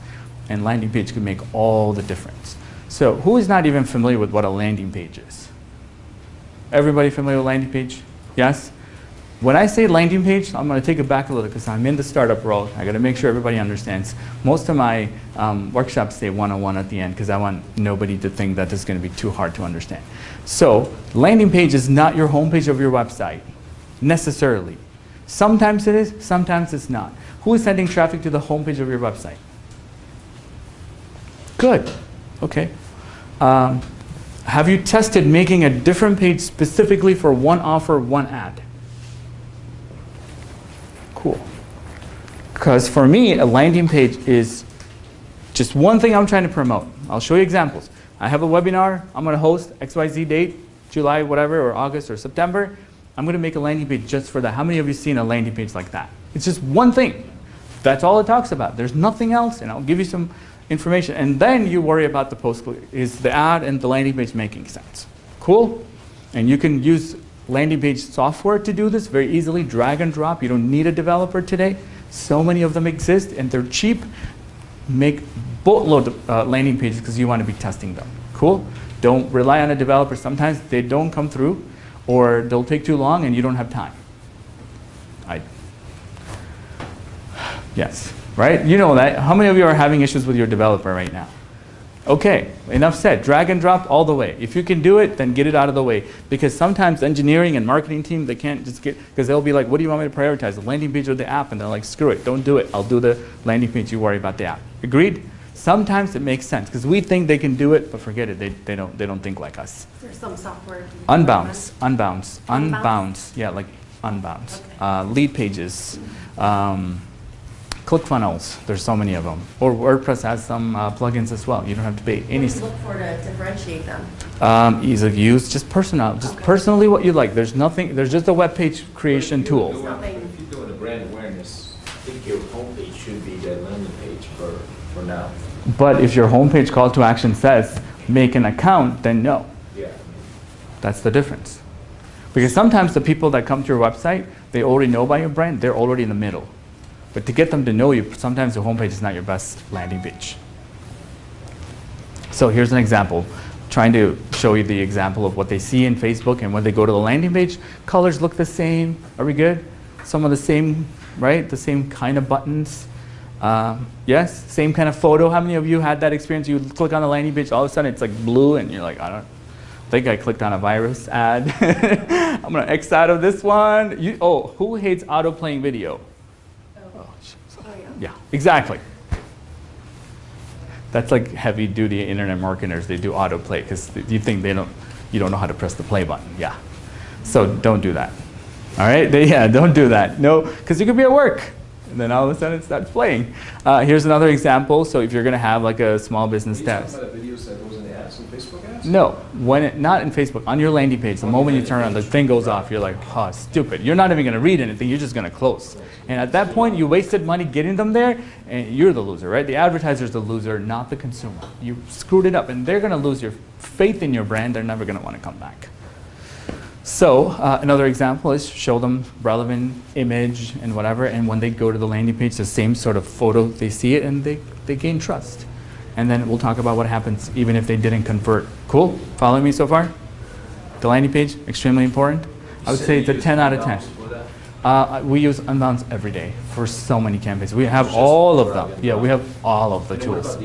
and landing page can make all the difference. So who is not even familiar with what a landing page is? Everybody familiar with landing page? Yes? when I say landing page, I'm going to take it back a little because I'm in the startup world. I got to make sure everybody understands. Most of my workshops say 101 at the end because I want nobody to think that this is going to be too hard to understand. So landing page is not your homepage of your website, necessarily. Sometimes it is, sometimes it's not. Who is sending traffic to the homepage of your website? Good. Okay. Have you tested making a different page specifically for one offer, one ad? Cool. Because for me, a landing page is just one thing I'm trying to promote. I'll show you examples. I have a webinar I'm going to host, XYZ date, July, whatever, or August or September. I'm going to make a landing page just for that. How many of you seen a landing page like that? It's just one thing. That's all it talks about. There's nothing else, and I'll give you some information. And then you worry about the post. Is the ad and the landing page making sense? Cool? And you can use landing page software to do this very easily, drag and drop. You don't need a developer today. So many of them exist, and they're cheap. Make boatload of landing pages because you want to be testing them. Cool? Don't rely on a developer. Sometimes they don't come through, or they'll take too long and you don't have time. Yes, right? You know that. How many of you are having issues with your developer right now? Okay, enough said. Drag and drop all the way. If you can do it, then get it out of the way. Because sometimes engineering and marketing team, they can't just get, because they'll be like, what do you want me to prioritize, the landing page or the app? And they're like, screw it, don't do it. I'll do the landing page, you worry about the app. Agreed? Sometimes it makes sense, because we think they can do it, but forget it, they don't think like us. There's some software. Unbounce. Yeah, like unbounce. Okay. Lead pages. ClickFunnels, there's so many of them. Or WordPress has some plugins as well. You don't have to pay any. What do you look for to differentiate them? Ease of use, just personally what you like. There's nothing, there's just a web page creation tool. If you're doing a brand awareness, I think your homepage should be the landing page for now. But if your homepage call to action says, make an account, then no. Yeah. That's the difference. Because sometimes the people that come to your website, they already know about your brand, they're already in the middle. But to get them to know you, sometimes the homepage is not your best landing page. So here's an example. Trying to show you the example of what they see in Facebook, and when they go to the landing page, colors look the same. Are we good? Some of the same, right? The same kind of buttons. Yes, same kind of photo. How many of you had that experience? You click on the landing page, all of a sudden it's like blue, and you're like, I don't think I clicked on a virus ad. I'm going to X out of this one. Who hates auto-playing video? Yeah, exactly. That's like heavy-duty internet marketers. They do autoplay because you think you don't know how to press the play button. Yeah, so don't do that. All right, don't do that. No, because you could be at work, and then all of a sudden it starts playing. Here's another example. So if you're going to have like a small business test. Are you talking about videos that goes in the ads and Facebook ads? No, not in Facebook. On your landing page, the moment you turn on, the thing goes off. You're like, oh, stupid. You're not even going to read anything. You're just going to close. And at that point, you wasted money getting them there, and you're the loser, right? The advertiser's the loser, not the consumer. You screwed it up, and they're going to lose your faith in your brand. They're never going to want to come back. So another example is show them relevant image and whatever, and when they go to the landing page, the same sort of photo, they see it, and they gain trust. And then we'll talk about what happens even if they didn't convert. Cool? Following me so far? The landing page, extremely important. I would say it's a 10 out of 10. We use Unbounce every day for so many campaigns. We have all of them. Yeah, we have all of the tools.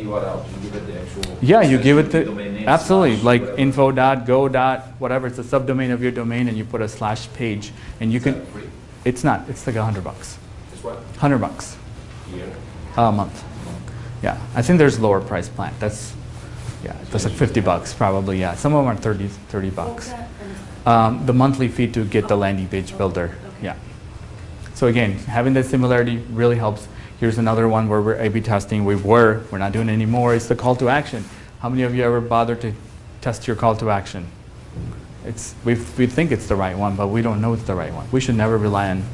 Yeah, you give it the, absolutely, like info.go. whatever, it's a subdomain of your domain, and you put a /page, and you can, it's not, it's like $100. It's what? $100. Year? A month. Yeah, I think there's lower price plan. That's like $50 probably, yeah. Some of them are $30. The monthly fee to get the landing page builder, yeah. So again, having that similarity really helps. Here's another one where we're A/B testing. We're not doing it anymore. It's the call to action. How many of you ever bothered to test your call to action? We think it's the right one, but we don't know it's the right one. We should never rely on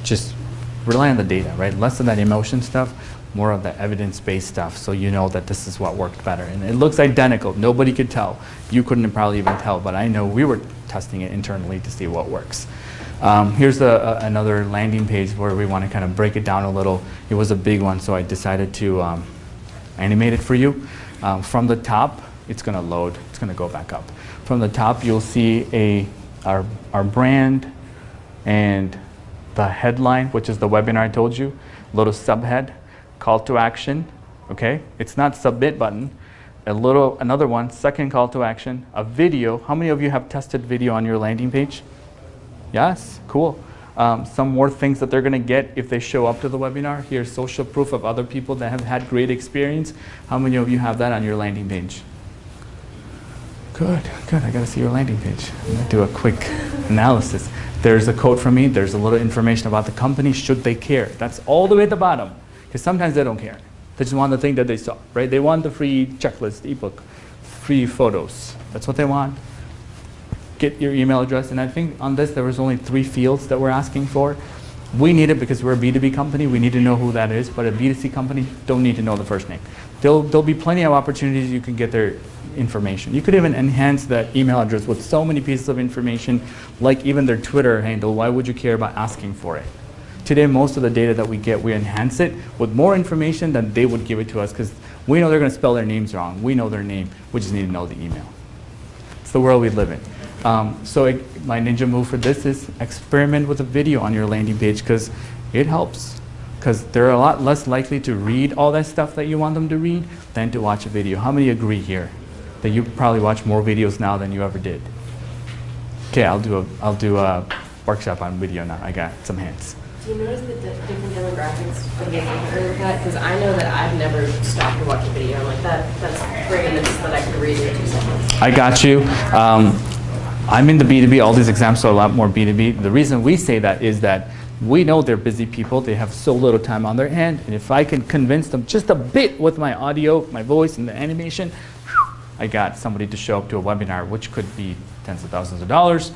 the data, right? Less of that emotion stuff, more of the evidence-based stuff, so you know that this is what worked better. And it looks identical. Nobody could tell. You couldn't probably even tell, but I know we were testing it internally to see what works. Here's another landing page where we want to kind of break it down a little. It was a big one, so I decided to animate it for you. From the top, it's going to load. It's going to go back up. From the top, you'll see our brand and the headline, which is the webinar I told you, little subhead, call to action, okay? It's not submit button. Another one, second call to action, a video. How many of you have tested video on your landing page? Yes, cool. Some more things that they're going to get if they show up to the webinar. Here's social proof of other people that have had great experience. How many of you have that on your landing page? Good, good. I got to see your landing page. I'm going to do a quick analysis. There's a code from me. There's a little information about the company, should they care. That's all the way at the bottom, because sometimes they don't care. They just want the thing that they saw, right? They want the free checklist, ebook, free photos. That's what they want. Get your email address. And I think on this, there was only 3 fields that we're asking for. We need it because we're a B2B company. We need to know who that is. But a B2C company don't need to know the first name. There'll be plenty of opportunities you can get their information. You could even enhance that email address with so many pieces of information, like even their Twitter handle. Why would you care about asking for it? Today, most of the data that we get, we enhance it with more information than they would give it to us, because we know they're going to spell their names wrong. We know their name. We just need to know the email. It's the world we live in. My ninja move for this is experiment with a video on your landing page, because it helps. Because they're a lot less likely to read all that stuff that you want them to read than to watch a video. How many agree here that you probably watch more videos now than you ever did? Okay, I'll do a workshop on video now. I got some hands. Do you notice the different demographics that get compared with that? Because I know that I've never stopped to watch a video. I'm like, that's great, and it's that I could read it in 2 seconds. I got you. I'm in the B2B. All these examples are a lot more B2B. The reason we say that is that we know they're busy people. They have so little time on their hand. And if I can convince them just a bit with my audio, my voice, and the animation, I got somebody to show up to a webinar, which could be tens of thousands of dollars.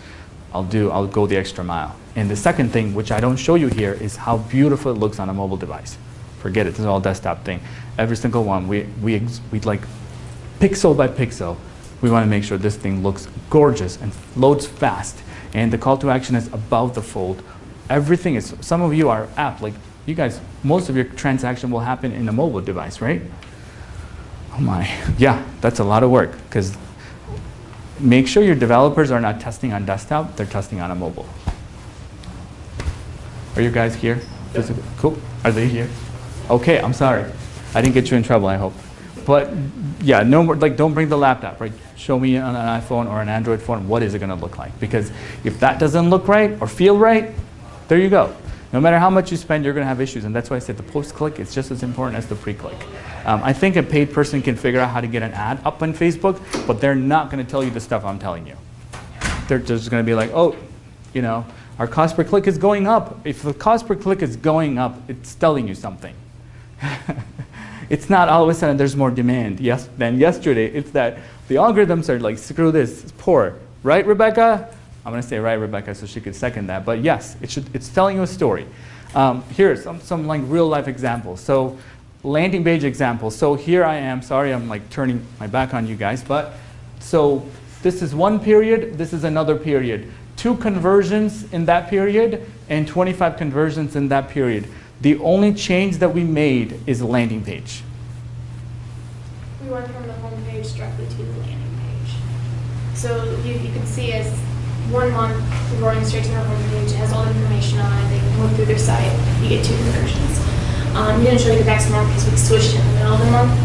I'll go the extra mile. And the second thing, which I don't show you here, is how beautiful it looks on a mobile device. Forget it. This is all desktop thing. Every single one, we like pixel by pixel. We want to make sure this thing looks gorgeous and loads fast. And the call to action is above the fold. Everything is, some of you are app, like you guys, most of your transaction will happen in a mobile device, right? Oh my, yeah, that's a lot of work, because make sure your developers are not testing on desktop, they're testing on a mobile. Are you guys here? Yep. Cool, are they here? Okay, I'm sorry. I didn't get you in trouble, I hope. But yeah, no more, like don't bring the laptop, right? Show me on an iPhone or an Android phone, what is it gonna look like? Because if that doesn't look right or feel right, there you go. No matter how much you spend, you're gonna have issues. And that's why I said the post-click is just as important as the pre-click. I think a paid person can figure out how to get an ad up on Facebook, but they're not gonna tell you the stuff I'm telling you. They're just gonna be like, oh, you know, our cost per click is going up. If the cost per click is going up, it's telling you something. It's not all of a sudden there's more demand than yesterday. It's that the algorithms are like, screw this, it's poor. Right, Rebecca? I'm going to say right, Rebecca, so she could second that. But yes, it's telling you a story. Here are some like real life examples. So landing page examples. So here I am. Sorry, I'm like turning my back on you guys. But so this is one period. This is another period. 2 conversions in that period and 25 conversions in that period. The only change that we made is a landing page. We went from the home page directly to the landing page. So you can see as 1 month, we're going straight to our home page. It has all the information on it. They can look through their site. You get 2 conversions. I'm going to show you the next month because we switched in the middle of the month.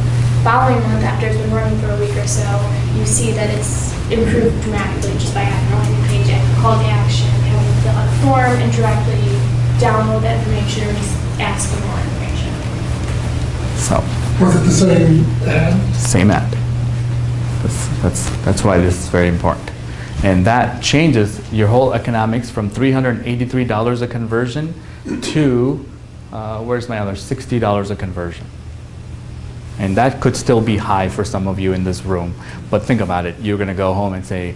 Following month, after it's been running for a week or so, you see that it's improved dramatically just by having a landing page, call to action, having to fill out a form, and directly download that information or just ask for more information. So. Was it the same ad? Same ad. That's why this is very important. And that changes your whole economics from $383 a conversion to, where's my other, $60 a conversion. And that could still be high for some of you in this room. But think about it. You're going to go home and say,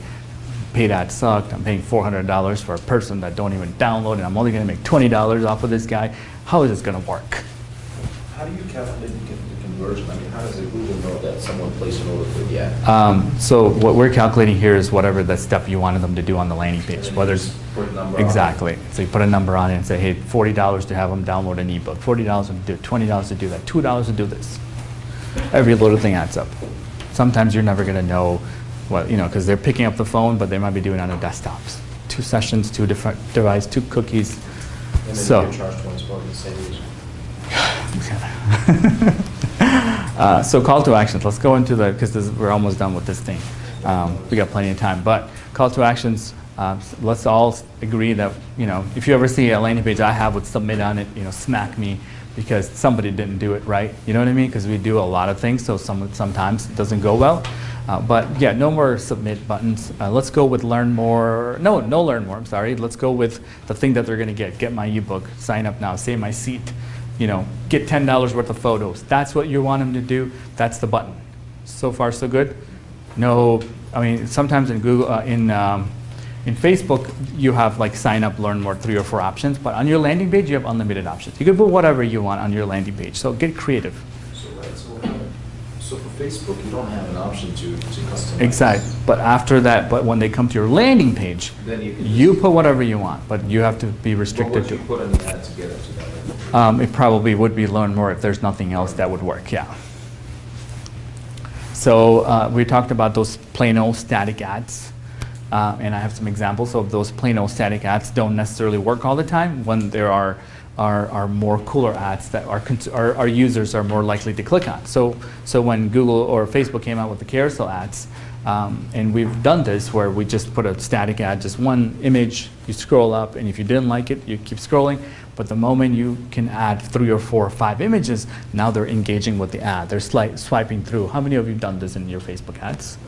paid ad sucked. I'm paying $400 for a person that don't even download, and I'm only going to make $20 off of this guy. How is this going to work? How do you calculate the conversion? I mean, how does Google know that someone placed an order for the ad? So what we're calculating here is whatever the step you wanted them to do on the landing page. Whether it's exactly. So you put a number on it and say, hey, $40 to have them download an ebook, $40 to do it, $20 to do that, $2 to do this. Every little thing adds up. Sometimes you're never going to know what, you know, because they're picking up the phone, but they might be doing it on their desktops. 2 sessions, 2 different devices, 2 cookies. And then So- you can charge 20 for the same use. So call to actions. Let's go into the, because we're almost done with this thing. We got plenty of time. But call to actions, let's all agree that, if you ever see a landing page I have with submit on it, smack me because somebody didn't do it right. You know what I mean? Because we do a lot of things, so sometimes it doesn't go well. But yeah, no more submit buttons. Let's go with learn more. No learn more, I'm sorry. Let's go with the thing that they're going to get. Get my ebook, sign up now, save my seat. Get $10 worth of photos. That's what you want them to do. That's the button. So far, so good. No, I mean, sometimes in Google, in Facebook, you have like sign up, learn more, 3 or 4 options. But on your landing page, you have unlimited options. You can put whatever you want on your landing page. So get creative. So for Facebook, you don't have an option to customize. Exactly. But after that, when they come to your landing page, Then you put whatever you want, but you have to be What restricted would to. you put on the ad to get up to that? It probably would be learn more if there's nothing else that would work, yeah. So we talked about those plain old static ads, and I have some examples of those plain old static ads don't necessarily work all the time when there are more cooler ads that our users are more likely to click on. So when Google or Facebook came out with the carousel ads, and we've done this where we just put a static ad, just one image, you scroll up, and if you didn't like it, you keep scrolling. But the moment you can add 3 or 4 or 5 images, now they're engaging with the ad. They're swiping through. How many of you have done this in your Facebook ads?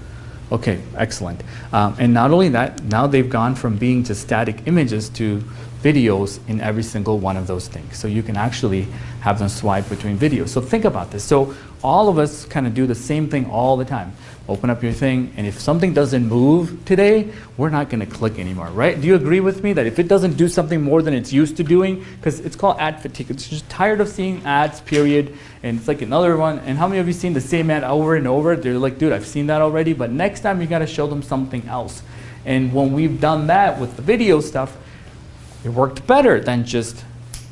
Okay, excellent. And not only that, now they've gone from being just static images to videos in every single one of those things. So you can actually have them swipe between videos. So think about this. So all of us kind of do the same thing all the time. Open up your thing, and if something doesn't move today, we're not going to click anymore, right? Do you agree with me that if it doesn't do something more than it's used to doing, because it's called ad fatigue, it's just tired of seeing ads, period, and it's like another one. And how many of you seen the same ad over and over? They're like, dude, I've seen that already, but next time you got to show them something else. And when we've done that with the video stuff, it worked better than just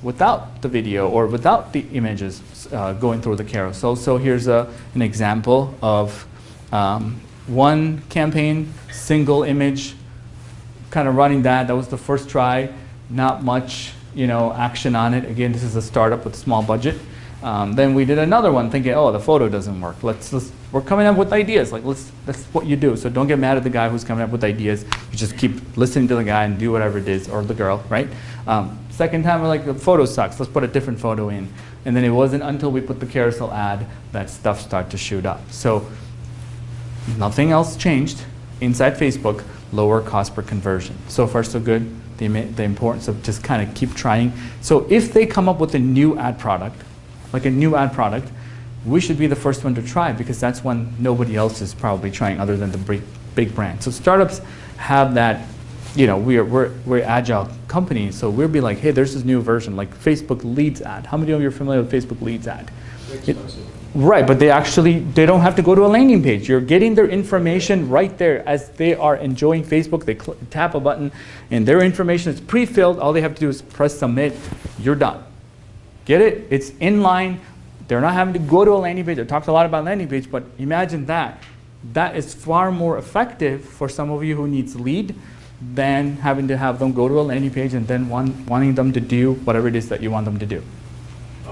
without the video or without the images going through the carousel. So here's an example of one campaign, single image, kind of running that. That was the first try. Not much, action on it. Again, this is a startup with a small budget. Then we did another one, thinking, oh, the photo doesn't work. We're coming up with ideas. Like, that's what you do. So don't get mad at the guy who's coming up with ideas. You just keep listening to the guy and do whatever it is, or the girl, right? Second time, we're like, the photo sucks. Let's put a different photo in. And then it wasn't until we put the carousel ad that stuff started to shoot up. So nothing else changed inside Facebook. Lower cost per conversion. So far, so good. The importance of just kind of keep trying. So if they come up with a new ad product, like a new ad product, we should be the first one to try, because that's when nobody else is probably trying other than the big brand. So startups have that, we're agile companies, so we'll be like, hey, there's this new version, like Facebook Leads ad. How many of you are familiar with Facebook Leads ad? Right, but they don't have to go to a landing page. You're getting their information right there as they are enjoying Facebook. They tap a button, and their information is pre-filled. All they have to do is press submit. You're done. Get it? It's in line. They're not having to go to a landing page. I talked a lot about landing page, but imagine that. That is far more effective for some of you who needs lead than having to have them go to a landing page and then wanting them to do whatever it is that you want them to do. I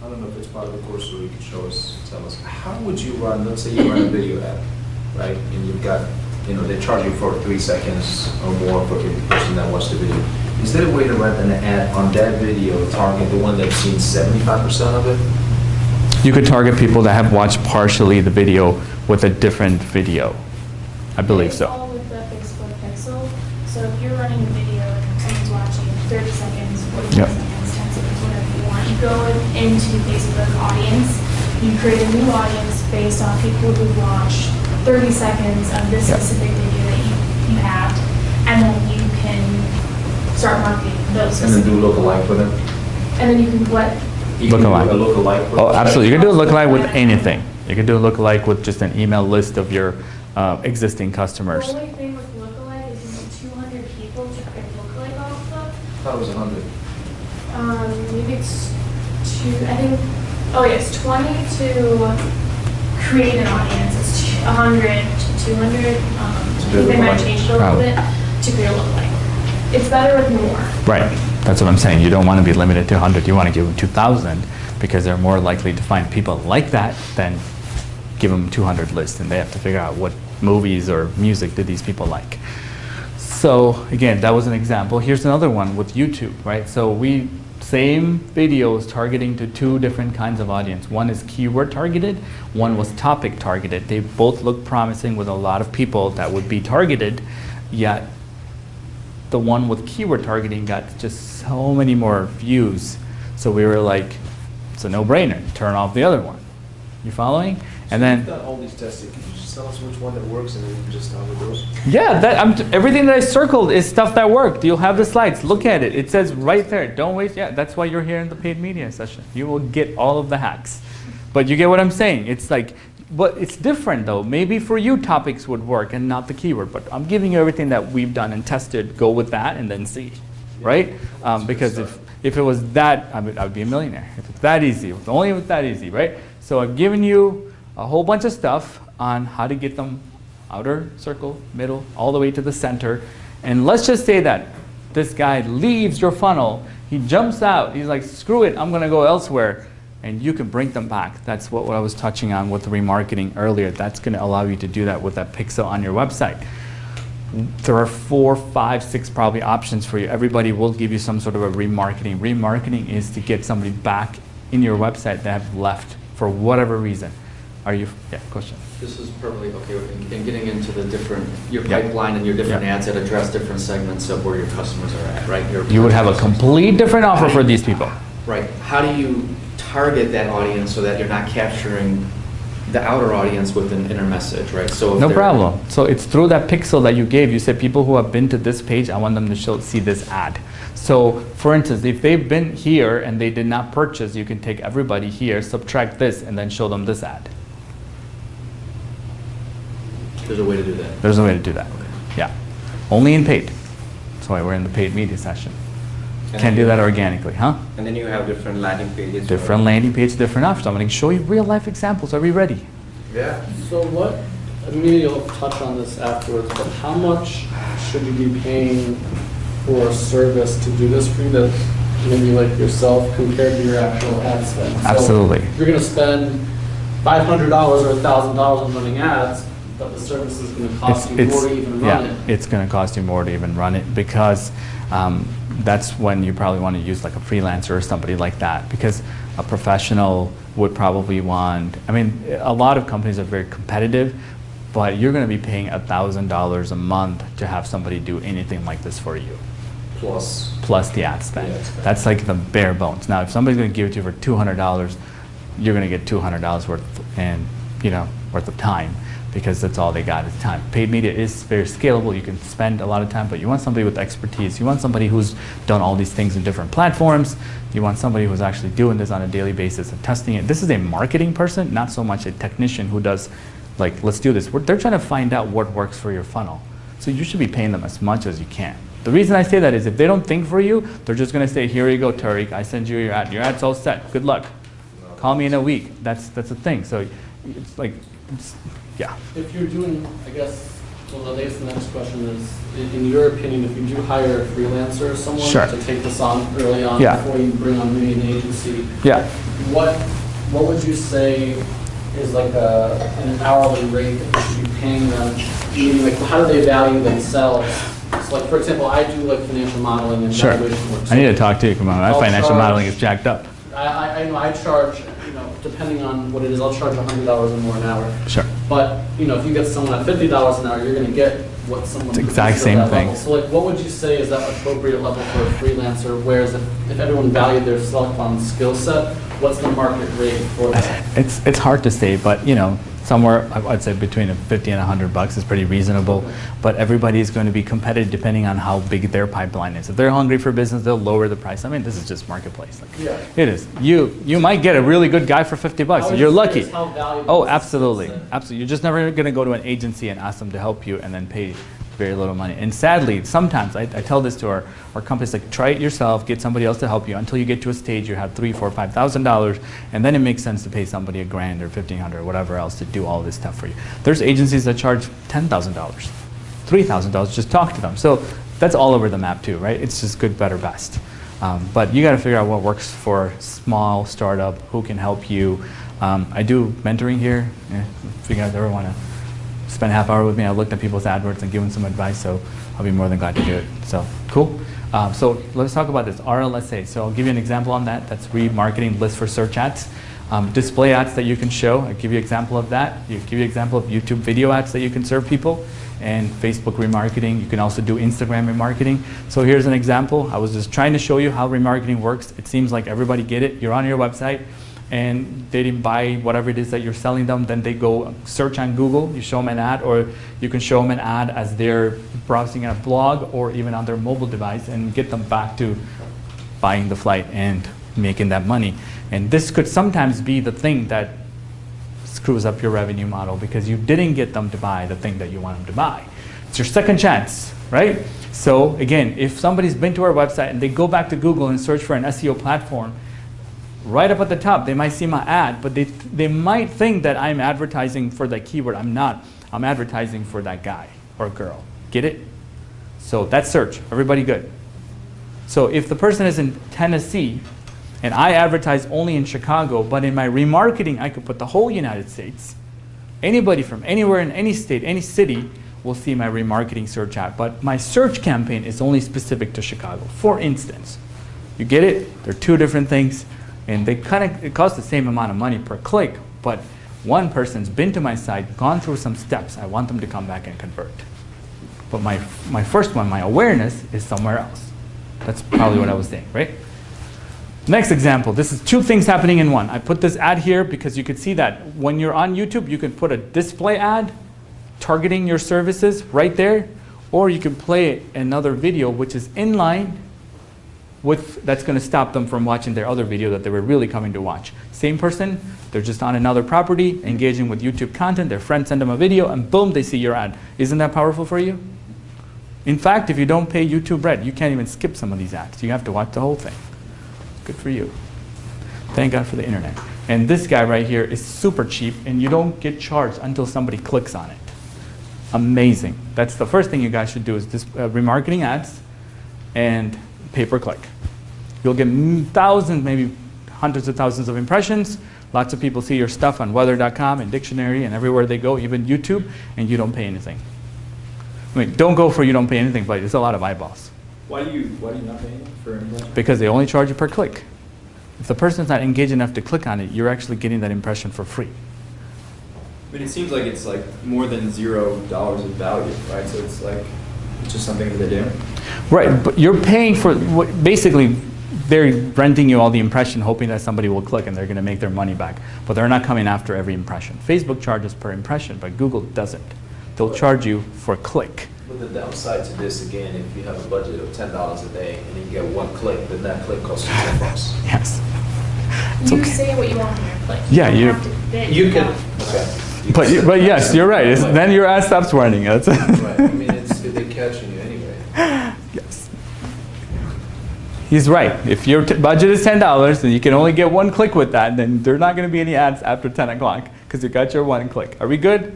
don't know if it's part of the course, or you can tell us, how would you run, let's say you run a video ad, right? And you've got, they charge you for 3 seconds or more for every person that watched the video. Is there a way to run an ad on that video, target the one that's seen 75% of it? You could target people that have watched partially the video with a different video. I believe so. It's all with the Facebook Pixel. So if you're running a video and someone's watching 30 seconds, 45 Yep. seconds, 10 seconds, whatever you want, you go into Facebook audience, you create a new audience based on people who watched 30 seconds of this Yep. specific video that you have, and then you can start marketing those And then specific do lookalike for them? And then you can what? You can do Lookalike. a lookalike for Oh, them? absolutely. You can do a lookalike with anything. You can do a lookalike with just an email list of your existing customers. The only thing with lookalike is you need 200 people to create a lookalike off of. I thought it was 100. Maybe it's it's 20 to create an audience. It's 100 to 200. I think they might change it a little bit to create a lookalike. It's better with more. Right. That's what I'm saying. You don't want to be limited to 100. You want to give them 2,000 because they're more likely to find people like that than give them 200 lists, and they have to figure out what movies or music did these people like. So again, that was an example. Here's another one with YouTube, right? So same videos targeting to two different kinds of audience. One is keyword targeted, one was topic targeted. They both look promising with a lot of people that would be targeted, yet the one with keyword targeting got just so many more views. So we were like, it's a no-brainer, turn off the other one. You following? And then you've done all these testing. Can you just tell us which one that works, and then we can just start with those? yeah, everything that I circled is stuff that worked. You'll have the slides. Look at it. It says right there. Don't waste. Yeah, that's why you're here in the paid media session. You will get all of the hacks. But you get what I'm saying. It's like, but it's different though. Maybe for you topics would work and not the keyword. But I'm giving you everything that we've done and tested. Go with that and then see, right? Because if it was that, I would be a millionaire. If it's that easy, if only it was that easy, right? So I've given you a whole bunch of stuff on how to get them outer circle, middle, all the way to the center. And let's just say that this guy leaves your funnel, he jumps out, he's like, screw it, I'm gonna go elsewhere, and you can bring them back. That's what I was touching on with the remarketing earlier. That's gonna allow you to do that with that pixel on your website. There are 4, 5, 6 probably options for you. Everybody will give you some sort of a remarketing. Remarketing is to get somebody back in your website that have left for whatever reason. Yeah, question. This is perfectly okay in getting into the different, your pipeline and your different ads that address different segments of where your customers are at, right? You would have a complete different offer for these people. Right. How do you target that audience so that you're not capturing the outer audience with an inner message, right? So no problem. So it's through that pixel that you gave. You said people who have been to this page, I want them to see this ad. So for instance, if they've been here and they did not purchase, you can take everybody here, subtract this, and then show them this ad. There's a way to do that. There's a way to do that. Okay. Yeah. Only in paid. That's why we're in the paid media session. Can't do that organically, huh? And then you have different landing pages. Different landing pages, different options. I'm going to show you real life examples. Are we ready? Yeah. So what, maybe you'll touch on this afterwards, but how much should you be paying for a service to do this for you that maybe like yourself compared to your actual ad spend? Absolutely. So if you're going to spend $500 or $1,000 on running ads, but the service is going to cost you more to even run it. It's going to cost you more to even run it because that's when you probably want to use like a freelancer or somebody like that, because a professional would probably want, I mean, a lot of companies are very competitive, but you're going to be paying $1,000 a month to have somebody do anything like this for you. Plus the ad spend. That's like the bare bones. Now, if somebody's going to give it to you for $200, you're going to get $200 worth of time, because that's all they got is time. Paid media is very scalable. You can spend a lot of time, but you want somebody with expertise. You want somebody who's done all these things in different platforms. You want somebody who's actually doing this on a daily basis and testing it. This is a marketing person, not so much a technician who does, like, let's do this. They're trying to find out what works for your funnel. So you should be paying them as much as you can. The reason I say that is if they don't think for you, they're just going to say, here you go, Tariq, I send you your ad. Your ad's all set. Good luck. Call me in a week. That's the thing. So it's like, yeah. If you're doing, I guess, well, I guess the next question is, in your opinion, if you do hire a freelancer or someone to take this on early on before you bring on maybe an agency, what would you say is like an hourly rate that you should be paying them? Meaning, like, how do they value themselves? So, like, for example, I do like financial modeling and valuation work. I need to talk to you. Come on, my financial modeling is jacked up. I know I charge, depending on what it is, I'll charge $100 or more an hour. Sure. But, if you get someone at $50 an hour, you're going to get what someone... It's the exact same thing. Level. So, like, what would you say is that appropriate level for a freelancer? Whereas if everyone valued their self on skill set, what's the market rate for that? It's hard to say, but, somewhere, I'd say between $50 and $100 is pretty reasonable. Okay. But everybody is going to be competitive depending on how big their pipeline is. If they're hungry for business, they'll lower the price. I mean, this is just marketplace. Like, it is. You might get a really good guy for $50. You're lucky. Oh, absolutely. Absolutely. You're just never going to go to an agency and ask them to help you and then pay very little money. And sadly, sometimes I tell this to our companies, like, try it yourself, get somebody else to help you until you get to a stage you have $3,000, $4,000, $5,000, and then it makes sense to pay somebody $1,000 or $1,500 or whatever else to do all this stuff for you. There's agencies that charge $10,000, $3,000, just talk to them. So that's all over the map too, right? It's just good, better, best. But you got to figure out what works for small startup, who can help you. I do mentoring here. If you guys ever want to spend a half hour with me, I looked at people's AdWords and give them some advice, so I'll be more than glad to do it. So cool. So let's talk about this, RLSA. So I'll give you an example on that. That's remarketing list for search ads. Display ads that you can show. I'll give you an example of that. I'll give you an example of YouTube video ads that you can serve people. And Facebook remarketing. You can also do Instagram remarketing. So here's an example. I was just trying to show you how remarketing works. It seems like everybody get it. You're on your website and they didn't buy whatever it is that you're selling them. Then they go search on Google. You show them an ad, or you can show them an ad as they're browsing a blog or even on their mobile device and get them back to buying the flight and making that money. And this could sometimes be the thing that screws up your revenue model because you didn't get them to buy the thing that you want them to buy. It's your second chance, right? So again, if somebody's been to our website and they go back to Google and search for an SEO platform, right up at the top, they might see my ad, but they might think that I'm advertising for that keyword. I'm not. I'm advertising for that guy or girl. Get it? So that's search. Everybody good? So if the person is in Tennessee, and I advertise only in Chicago, but in my remarketing, I could put the whole United States. Anybody from anywhere in any state, any city, will see my remarketing search ad. But my search campaign is only specific to Chicago, for instance. You get it? They're two different things, and they it costs the same amount of money per click, but one person's been to my site, gone through some steps. I want them to come back and convert. But my first one, my awareness, is somewhere else. That's probably what I was saying, right? Next example, this is two things happening in one. I put this ad here because you could see that when you're on YouTube, you can put a display ad targeting your services right there, or you can play another video which is in line with, that's going to stop them from watching their other video that they were really coming to watch. Same person, they're just on another property, engaging with YouTube content, their friends send them a video, and boom, they see your ad. Isn't that powerful for you? In fact, if you don't pay YouTube Red, you can't even skip some of these ads. You have to watch the whole thing. Good for you. Thank God for the internet. And this guy right here is super cheap, and you don't get charged until somebody clicks on it. Amazing. That's the first thing you guys should do, is this remarketing ads and pay-per-click. You'll get thousands, maybe hundreds of thousands of impressions. Lots of people see your stuff on weather.com and dictionary and everywhere they go, even YouTube, and you don't pay anything. I mean, don't go for you don't pay anything, but it's a lot of eyeballs. Why do you not pay for impressions? Because they only charge you per click. If the person's not engaged enough to click on it, you're actually getting that impression for free. I mean, it seems like it's like more than $0 of value, right? So it's like it's just something that they do. Right, but you're paying for, basically, they're renting you all the impression, hoping that somebody will click and they're going to make their money back. But they're not coming after every impression. Facebook charges per impression, but Google doesn't. They'll charge you for click. But the downside to this, again, if you have a budget of $10 a day and you get one click, then that click costs you $10. Yes. It's You okay. say what you want in your click. Yeah, you you- have to bid. You can, okay. But yes, you're right. Then your ad stops running. That's Right, I mean, they're catching you anyway. Yes. He's right. If your budget is $10 and you can only get one click with that, then there are not going to be any ads after 10 o'clock because you got your one click. Are we good?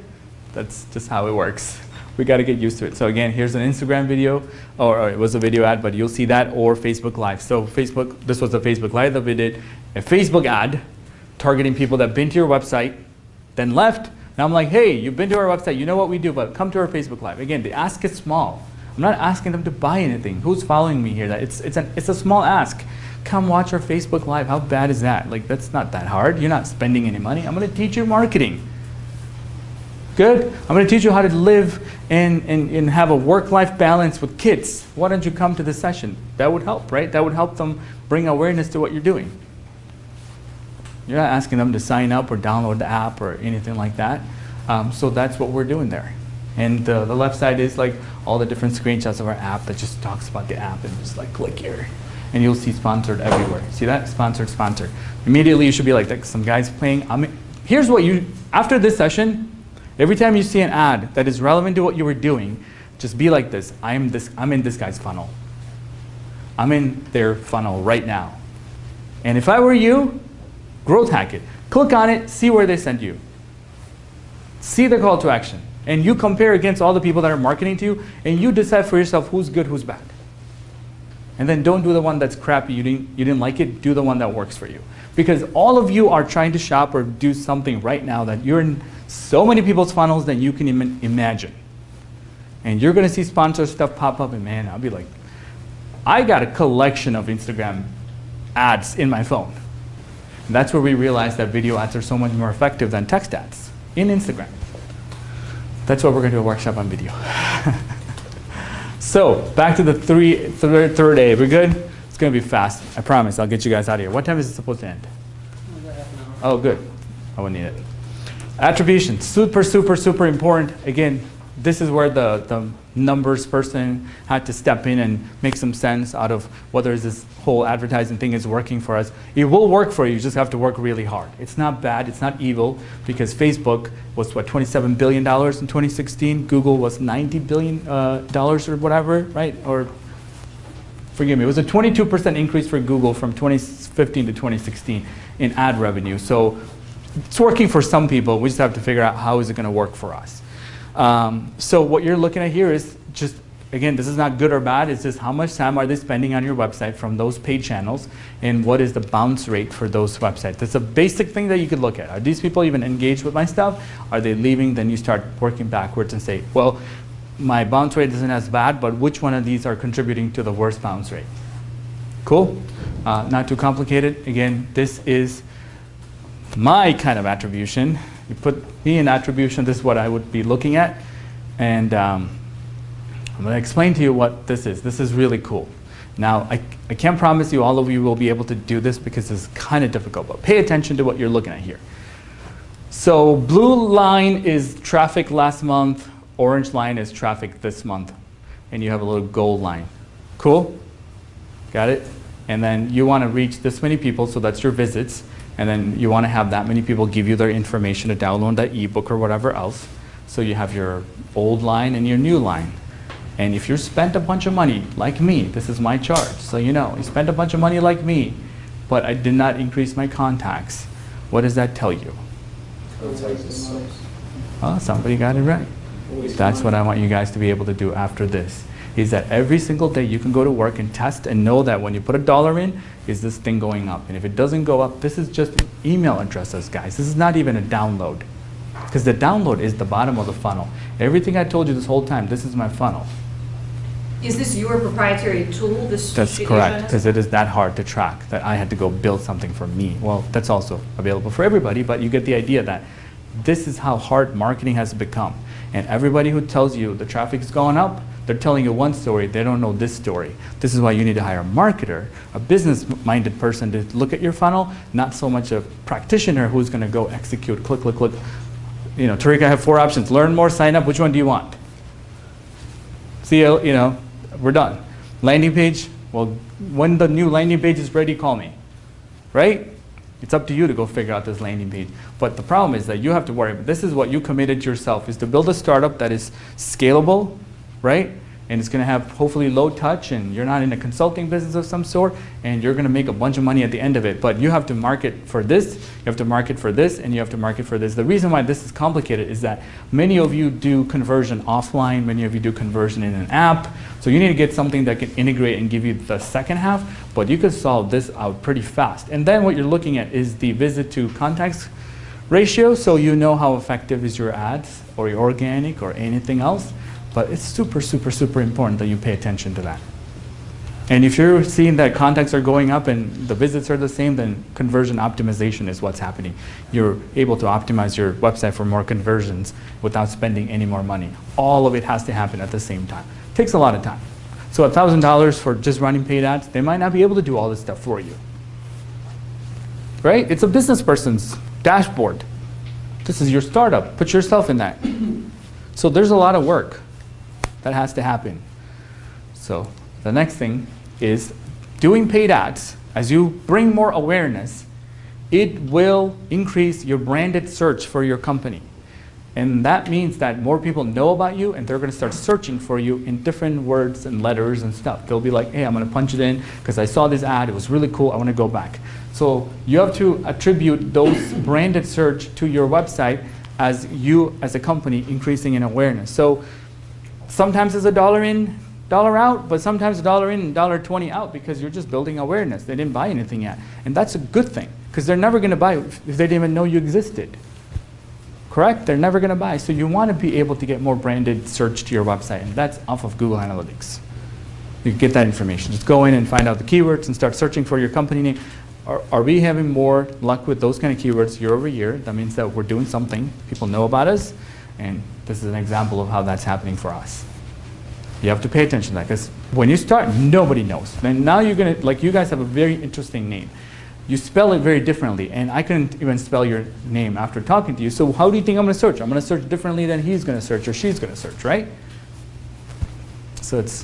That's just how it works. We got to get used to it. So again, here's an Instagram video, or it was a video ad, but you'll see that, or Facebook Live. So Facebook, this was a Facebook Live that we did, a Facebook ad targeting people that been to your website, then left. And I'm like, hey, you've been to our website, you know what we do, but come to our Facebook Live. Again, the ask is small. I'm not asking them to buy anything. Who's following me here? It's a small ask. Come watch our Facebook Live. How bad is that? Like, that's not that hard. You're not spending any money. I'm going to teach you marketing. Good? I'm going to teach you how to live and have a work-life balance with kids. Why don't you come to this session? That would help, right? That would help them bring awareness to what you're doing. You're not asking them to sign up or download the app or anything like that. So that's what we're doing there. And the left side is like all the different screenshots of our app that just talks about the app, and just like click here. And you'll see sponsored everywhere. See that? Sponsored, sponsored. Immediately you should be like some guy's playing. Here's what you, after this session, every time you see an ad that is relevant to what you were doing, just be like this. I'm in this guy's funnel. I'm in their funnel right now. And if I were you, growth hack it. Click on it, see where they send you. See the call to action. And you compare against all the people that are marketing to you, and you decide for yourself who's good, who's bad. And then don't do the one that's crappy, you didn't like it, do the one that works for you. Because all of you are trying to shop or do something right now that you're in so many people's funnels that you can even imagine. And you're gonna see sponsor stuff pop up, and man, I'll be like, I got a collection of Instagram ads in my phone. And that's where we realized that video ads are so much more effective than text ads in Instagram. That's what we're gonna do a workshop on video. So, back to the third A, we're good? It's gonna be fast, I promise, I'll get you guys out of here. What time is it supposed to end? Oh, good, I wouldn't need it. Attribution, super, super, super important. Again, this is where the numbers person had to step in and make some sense out of whether this whole advertising thing is working for us. It will work for you, you just have to work really hard. It's not bad, it's not evil, because Facebook was, what, $27 billion in 2016? Google was $90 billion or whatever, right? Or, forgive me, it was a 22% increase for Google from 2015 to 2016 in ad revenue. So it's working for some people, we just have to figure out how is it gonna work for us. So what you're looking at here is just, again, this is not good or bad, it's just how much time are they spending on your website from those paid channels, and what is the bounce rate for those websites. It's a basic thing that you could look at. Are these people even engaged with my stuff? Are they leaving? Then you start working backwards and say, well, my bounce rate isn't as bad, but which one of these are contributing to the worst bounce rate? Cool? Not too complicated. Again, this is my kind of attribution. You put me in attribution, this is what I would be looking at. And I'm going to explain to you what this is. This is really cool. Now, I can't promise you all of you will be able to do this because it's kind of difficult, but pay attention to what you're looking at here. So blue line is traffic last month, orange line is traffic this month, and you have a little gold line. Cool? Got it? And then you want to reach this many people, so that's your visits. And then you want to have that many people give you their information to download that ebook or whatever else. So you have your old line and your new line. And if you spent a bunch of money, like me, this is my charge, so you know, you spent a bunch of money like me, but I did not increase my contacts. What does that tell you? Oh, somebody got it right. That's what I want you guys to be able to do after this. Is that every single day you can go to work and test and know that when you put $1 in, is this thing going up? And if it doesn't go up, this is just email addresses, guys. This is not even a download. Because the download is the bottom of the funnel. Everything I told you this whole time, this is my funnel. Is this your proprietary tool? That's correct, because it is that hard to track that I had to go build something for me. Well, that's also available for everybody, but you get the idea that this is how hard marketing has become. And everybody who tells you the traffic's going up, they're telling you one story, they don't know this story. This is why you need to hire a marketer, a business-minded person to look at your funnel, not so much a practitioner who's going to go execute, click, click, click. You know, Tariq, I have 4 options. Learn more, sign up. Which one do you want? See, you know, we're done. Landing page, well, when the new landing page is ready, call me. Right? It's up to you to go figure out this landing page. But the problem is that you have to worry. This is what you committed to yourself, is to build a startup that is scalable, right? And it's going to have hopefully low touch, and you're not in a consulting business of some sort, and you're going to make a bunch of money at the end of it. But you have to market for this, you have to market for this, and you have to market for this. The reason why this is complicated is that many of you do conversion offline, many of you do conversion in an app. So you need to get something that can integrate and give you the second half, but you can solve this out pretty fast. And then what you're looking at is the visit to contacts ratio, so you know how effective is your ads or your organic or anything else. But it's super, super, super important that you pay attention to that. And if you're seeing that contacts are going up and the visits are the same, then conversion optimization is what's happening. You're able to optimize your website for more conversions without spending any more money. All of it has to happen at the same time. It takes a lot of time. So $1,000 for just running paid ads, they might not be able to do all this stuff for you. Right? It's a business person's dashboard. This is your startup. Put yourself in that. So there's a lot of work that has to happen. So the next thing is doing paid ads. As you bring more awareness, it will increase your branded search for your company. And that means that more people know about you, and they're going to start searching for you in different words and letters and stuff. They'll be like, hey, I'm going to punch it in because I saw this ad, it was really cool, I want to go back. So you have to attribute those branded search to your website as you, as a company, increasing in awareness. So sometimes it's $1 in, dollar out, but sometimes $1 in and $1.20 out because you're just building awareness. They didn't buy anything yet. And that's a good thing because they're never going to buy if they didn't even know you existed. Correct? They're never going to buy. So you want to be able to get more branded search to your website, and that's off of Google Analytics. You can get that information. Just go in and find out the keywords and start searching for your company name. Are we having more luck with those kind of keywords year over year? That means that we're doing something. People know about us, and this is an example of how that's happening for us. You have to pay attention to that because when you start, nobody knows. And now you're going to, like you guys have a very interesting name. You spell it very differently, and I couldn't even spell your name after talking to you. So how do you think I'm going to search? I'm going to search differently than he's going to search or she's going to search, right? So it's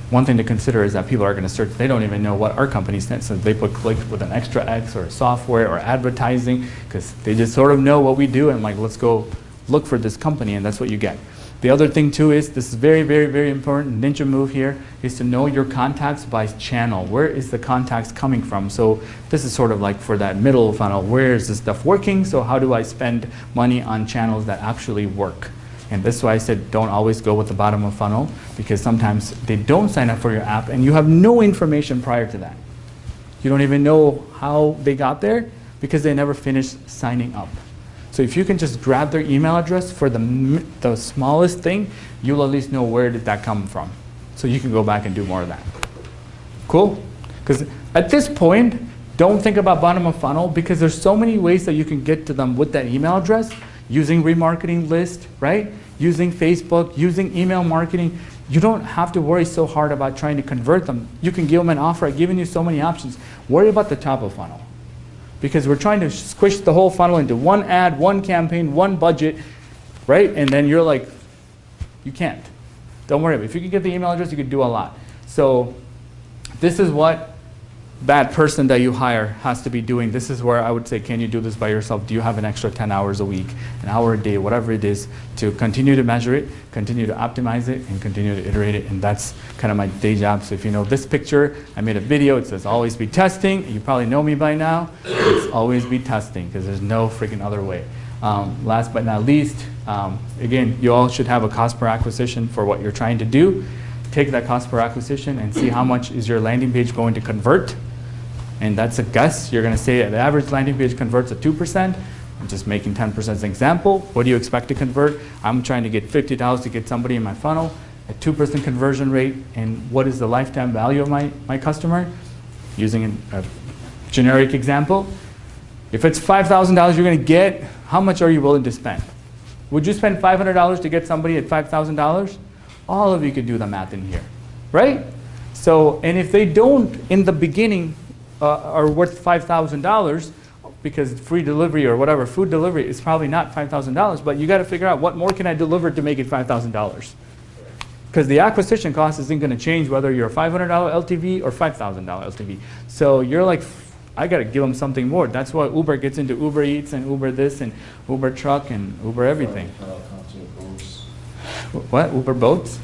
one thing to consider is that people are going to search. They don't even know what our company stands for. So they put click with an extra X or software or advertising because they just sort of know what we do and like, let's go look for this company, and that's what you get. The other thing too is, this is very, very, very important, ninja move here, is to know your contacts by channel. Where is the contacts coming from? So this is sort of like for that middle funnel, where is this stuff working? So how do I spend money on channels that actually work? And this is why I said don't always go with the bottom of funnel, because sometimes they don't sign up for your app and you have no information prior to that. You don't even know how they got there because they never finished signing up. So if you can just grab their email address for the smallest thing, you'll at least know where did that come from. So you can go back and do more of that. Cool? Because at this point, don't think about bottom of funnel because there's so many ways that you can get to them with that email address, using remarketing list, right? Using Facebook, using email marketing. You don't have to worry so hard about trying to convert them. You can give them an offer. I've given you so many options. Worry about the top of funnel. Because we're trying to squish the whole funnel into one ad, one campaign, one budget, right? And then you're like, you can't. Don't worry about it. If you can get the email address, you can do a lot. So this is what that person that you hire has to be doing. This is where I would say, can you do this by yourself? Do you have an extra 10 hours a week, an hour a day, whatever it is, to continue to measure it, continue to optimize it, and continue to iterate it? And that's kind of my day job. So if you know this picture, I made a video. It says always be testing. You probably know me by now. It's always be testing because there's no freaking other way. Last but not least, again, you all should have a cost per acquisition for what you're trying to do. Take that cost per acquisition and see how much is your landing page going to convert. And that's a guess. You're going to say the average landing page converts at 2%. I'm just making 10% as an example. What do you expect to convert? I'm trying to get $50 to get somebody in my funnel, a 2% conversion rate. And what is the lifetime value of my customer? Using a generic example. If it's $5,000 you're going to get, how much are you willing to spend? Would you spend $500 to get somebody at $5,000? All of you could do the math in here, right? So, and if they don't in the beginning, are worth $5,000 because free delivery or whatever, food delivery is probably not $5,000, but you got to figure out what more can I deliver to make it $5,000. Because the acquisition cost isn't going to change whether you're a $500 LTV or $5,000 LTV. So you're like, I got to give them something more. That's why Uber gets into Uber Eats and Uber this and Uber Truck and Uber everything. What? Uber Boats?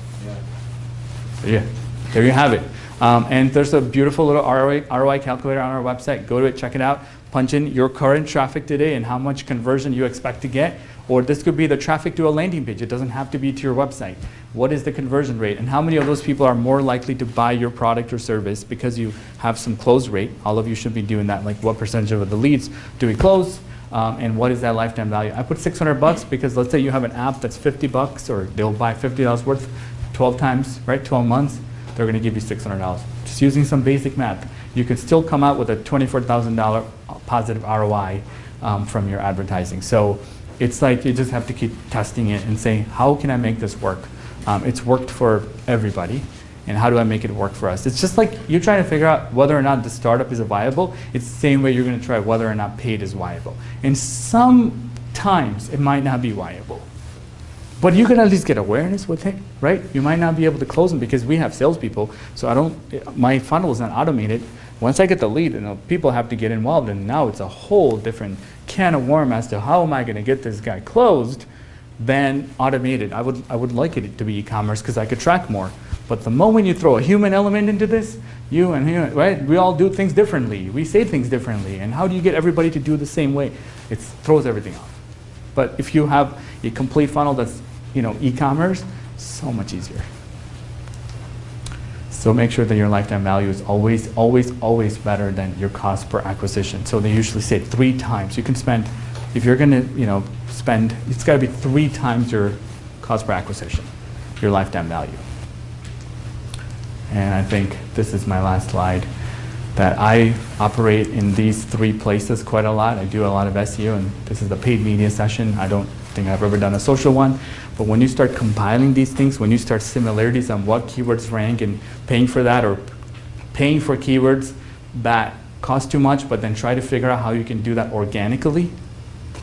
Yeah. There you have it. And there's a beautiful little ROI calculator on our website. Go to it, check it out. Punch in your current traffic today and how much conversion you expect to get. Or this could be the traffic to a landing page. It doesn't have to be to your website. What is the conversion rate? And how many of those people are more likely to buy your product or service because you have some close rate? All of you should be doing that. Like what percentage of the leads do we close? And what is that lifetime value? I put $600 because let's say you have an app that's $50 or they'll buy $50 worth 12 times, right? 12 months. They're going to give you $600. Just using some basic math, you can still come out with a $24,000 positive ROI from your advertising. So it's like you just have to keep testing it and saying, how can I make this work? It's worked for everybody, and how do I make it work for us? It's just like you're trying to figure out whether or not the startup is viable. It's the same way you're going to try whether or not paid is viable. And sometimes it might not be viable. But you can at least get awareness with it, right? You might not be able to close them because we have salespeople, so my funnel is not automated. Once I get the lead, people have to get involved, and now it's a whole different can of worm as to how am I going to get this guy closed than automated. I would like it to be e-commerce because I could track more. But the moment you throw a human element into this, you and him, right? We all do things differently. We say things differently. And how do you get everybody to do the same way? It throws everything off. But if you have a complete funnel that's e-commerce, so much easier. So make sure that your lifetime value is always, always, always better than your cost per acquisition. So they usually say 3 times. You can spend, if you're going to, spend, it's got to be 3 times your cost per acquisition, your lifetime value. And I think this is my last slide, that I operate in these 3 places quite a lot. I do a lot of SEO, and this is the paid media session. I don't think I've ever done a social one. But when you start compiling these things, when you start similarities on what keywords rank and paying for that, or paying for keywords that cost too much, but then try to figure out how you can do that organically.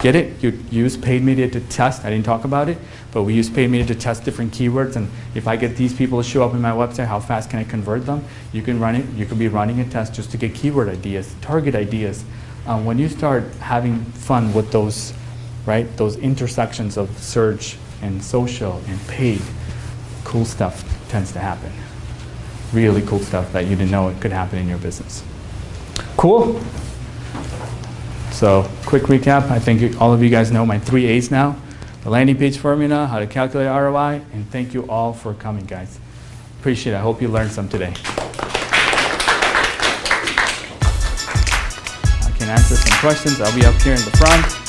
Get it? You use paid media to test. I didn't talk about it, but we use paid media to test different keywords. And if I get these people to show up in my website, how fast can I convert them? You can run it. You could be running a test just to get keyword ideas, target ideas. When you start having fun with those, right, those intersections of search and social and paid, cool stuff tends to happen. Really cool stuff that you didn't know it could happen in your business. Cool? So, quick recap. I think all of you guys know my 3 A's now. The landing page formula, how to calculate ROI, and thank you all for coming, guys. Appreciate it. I hope you learned some today. I can answer some questions. I'll be up here in the front.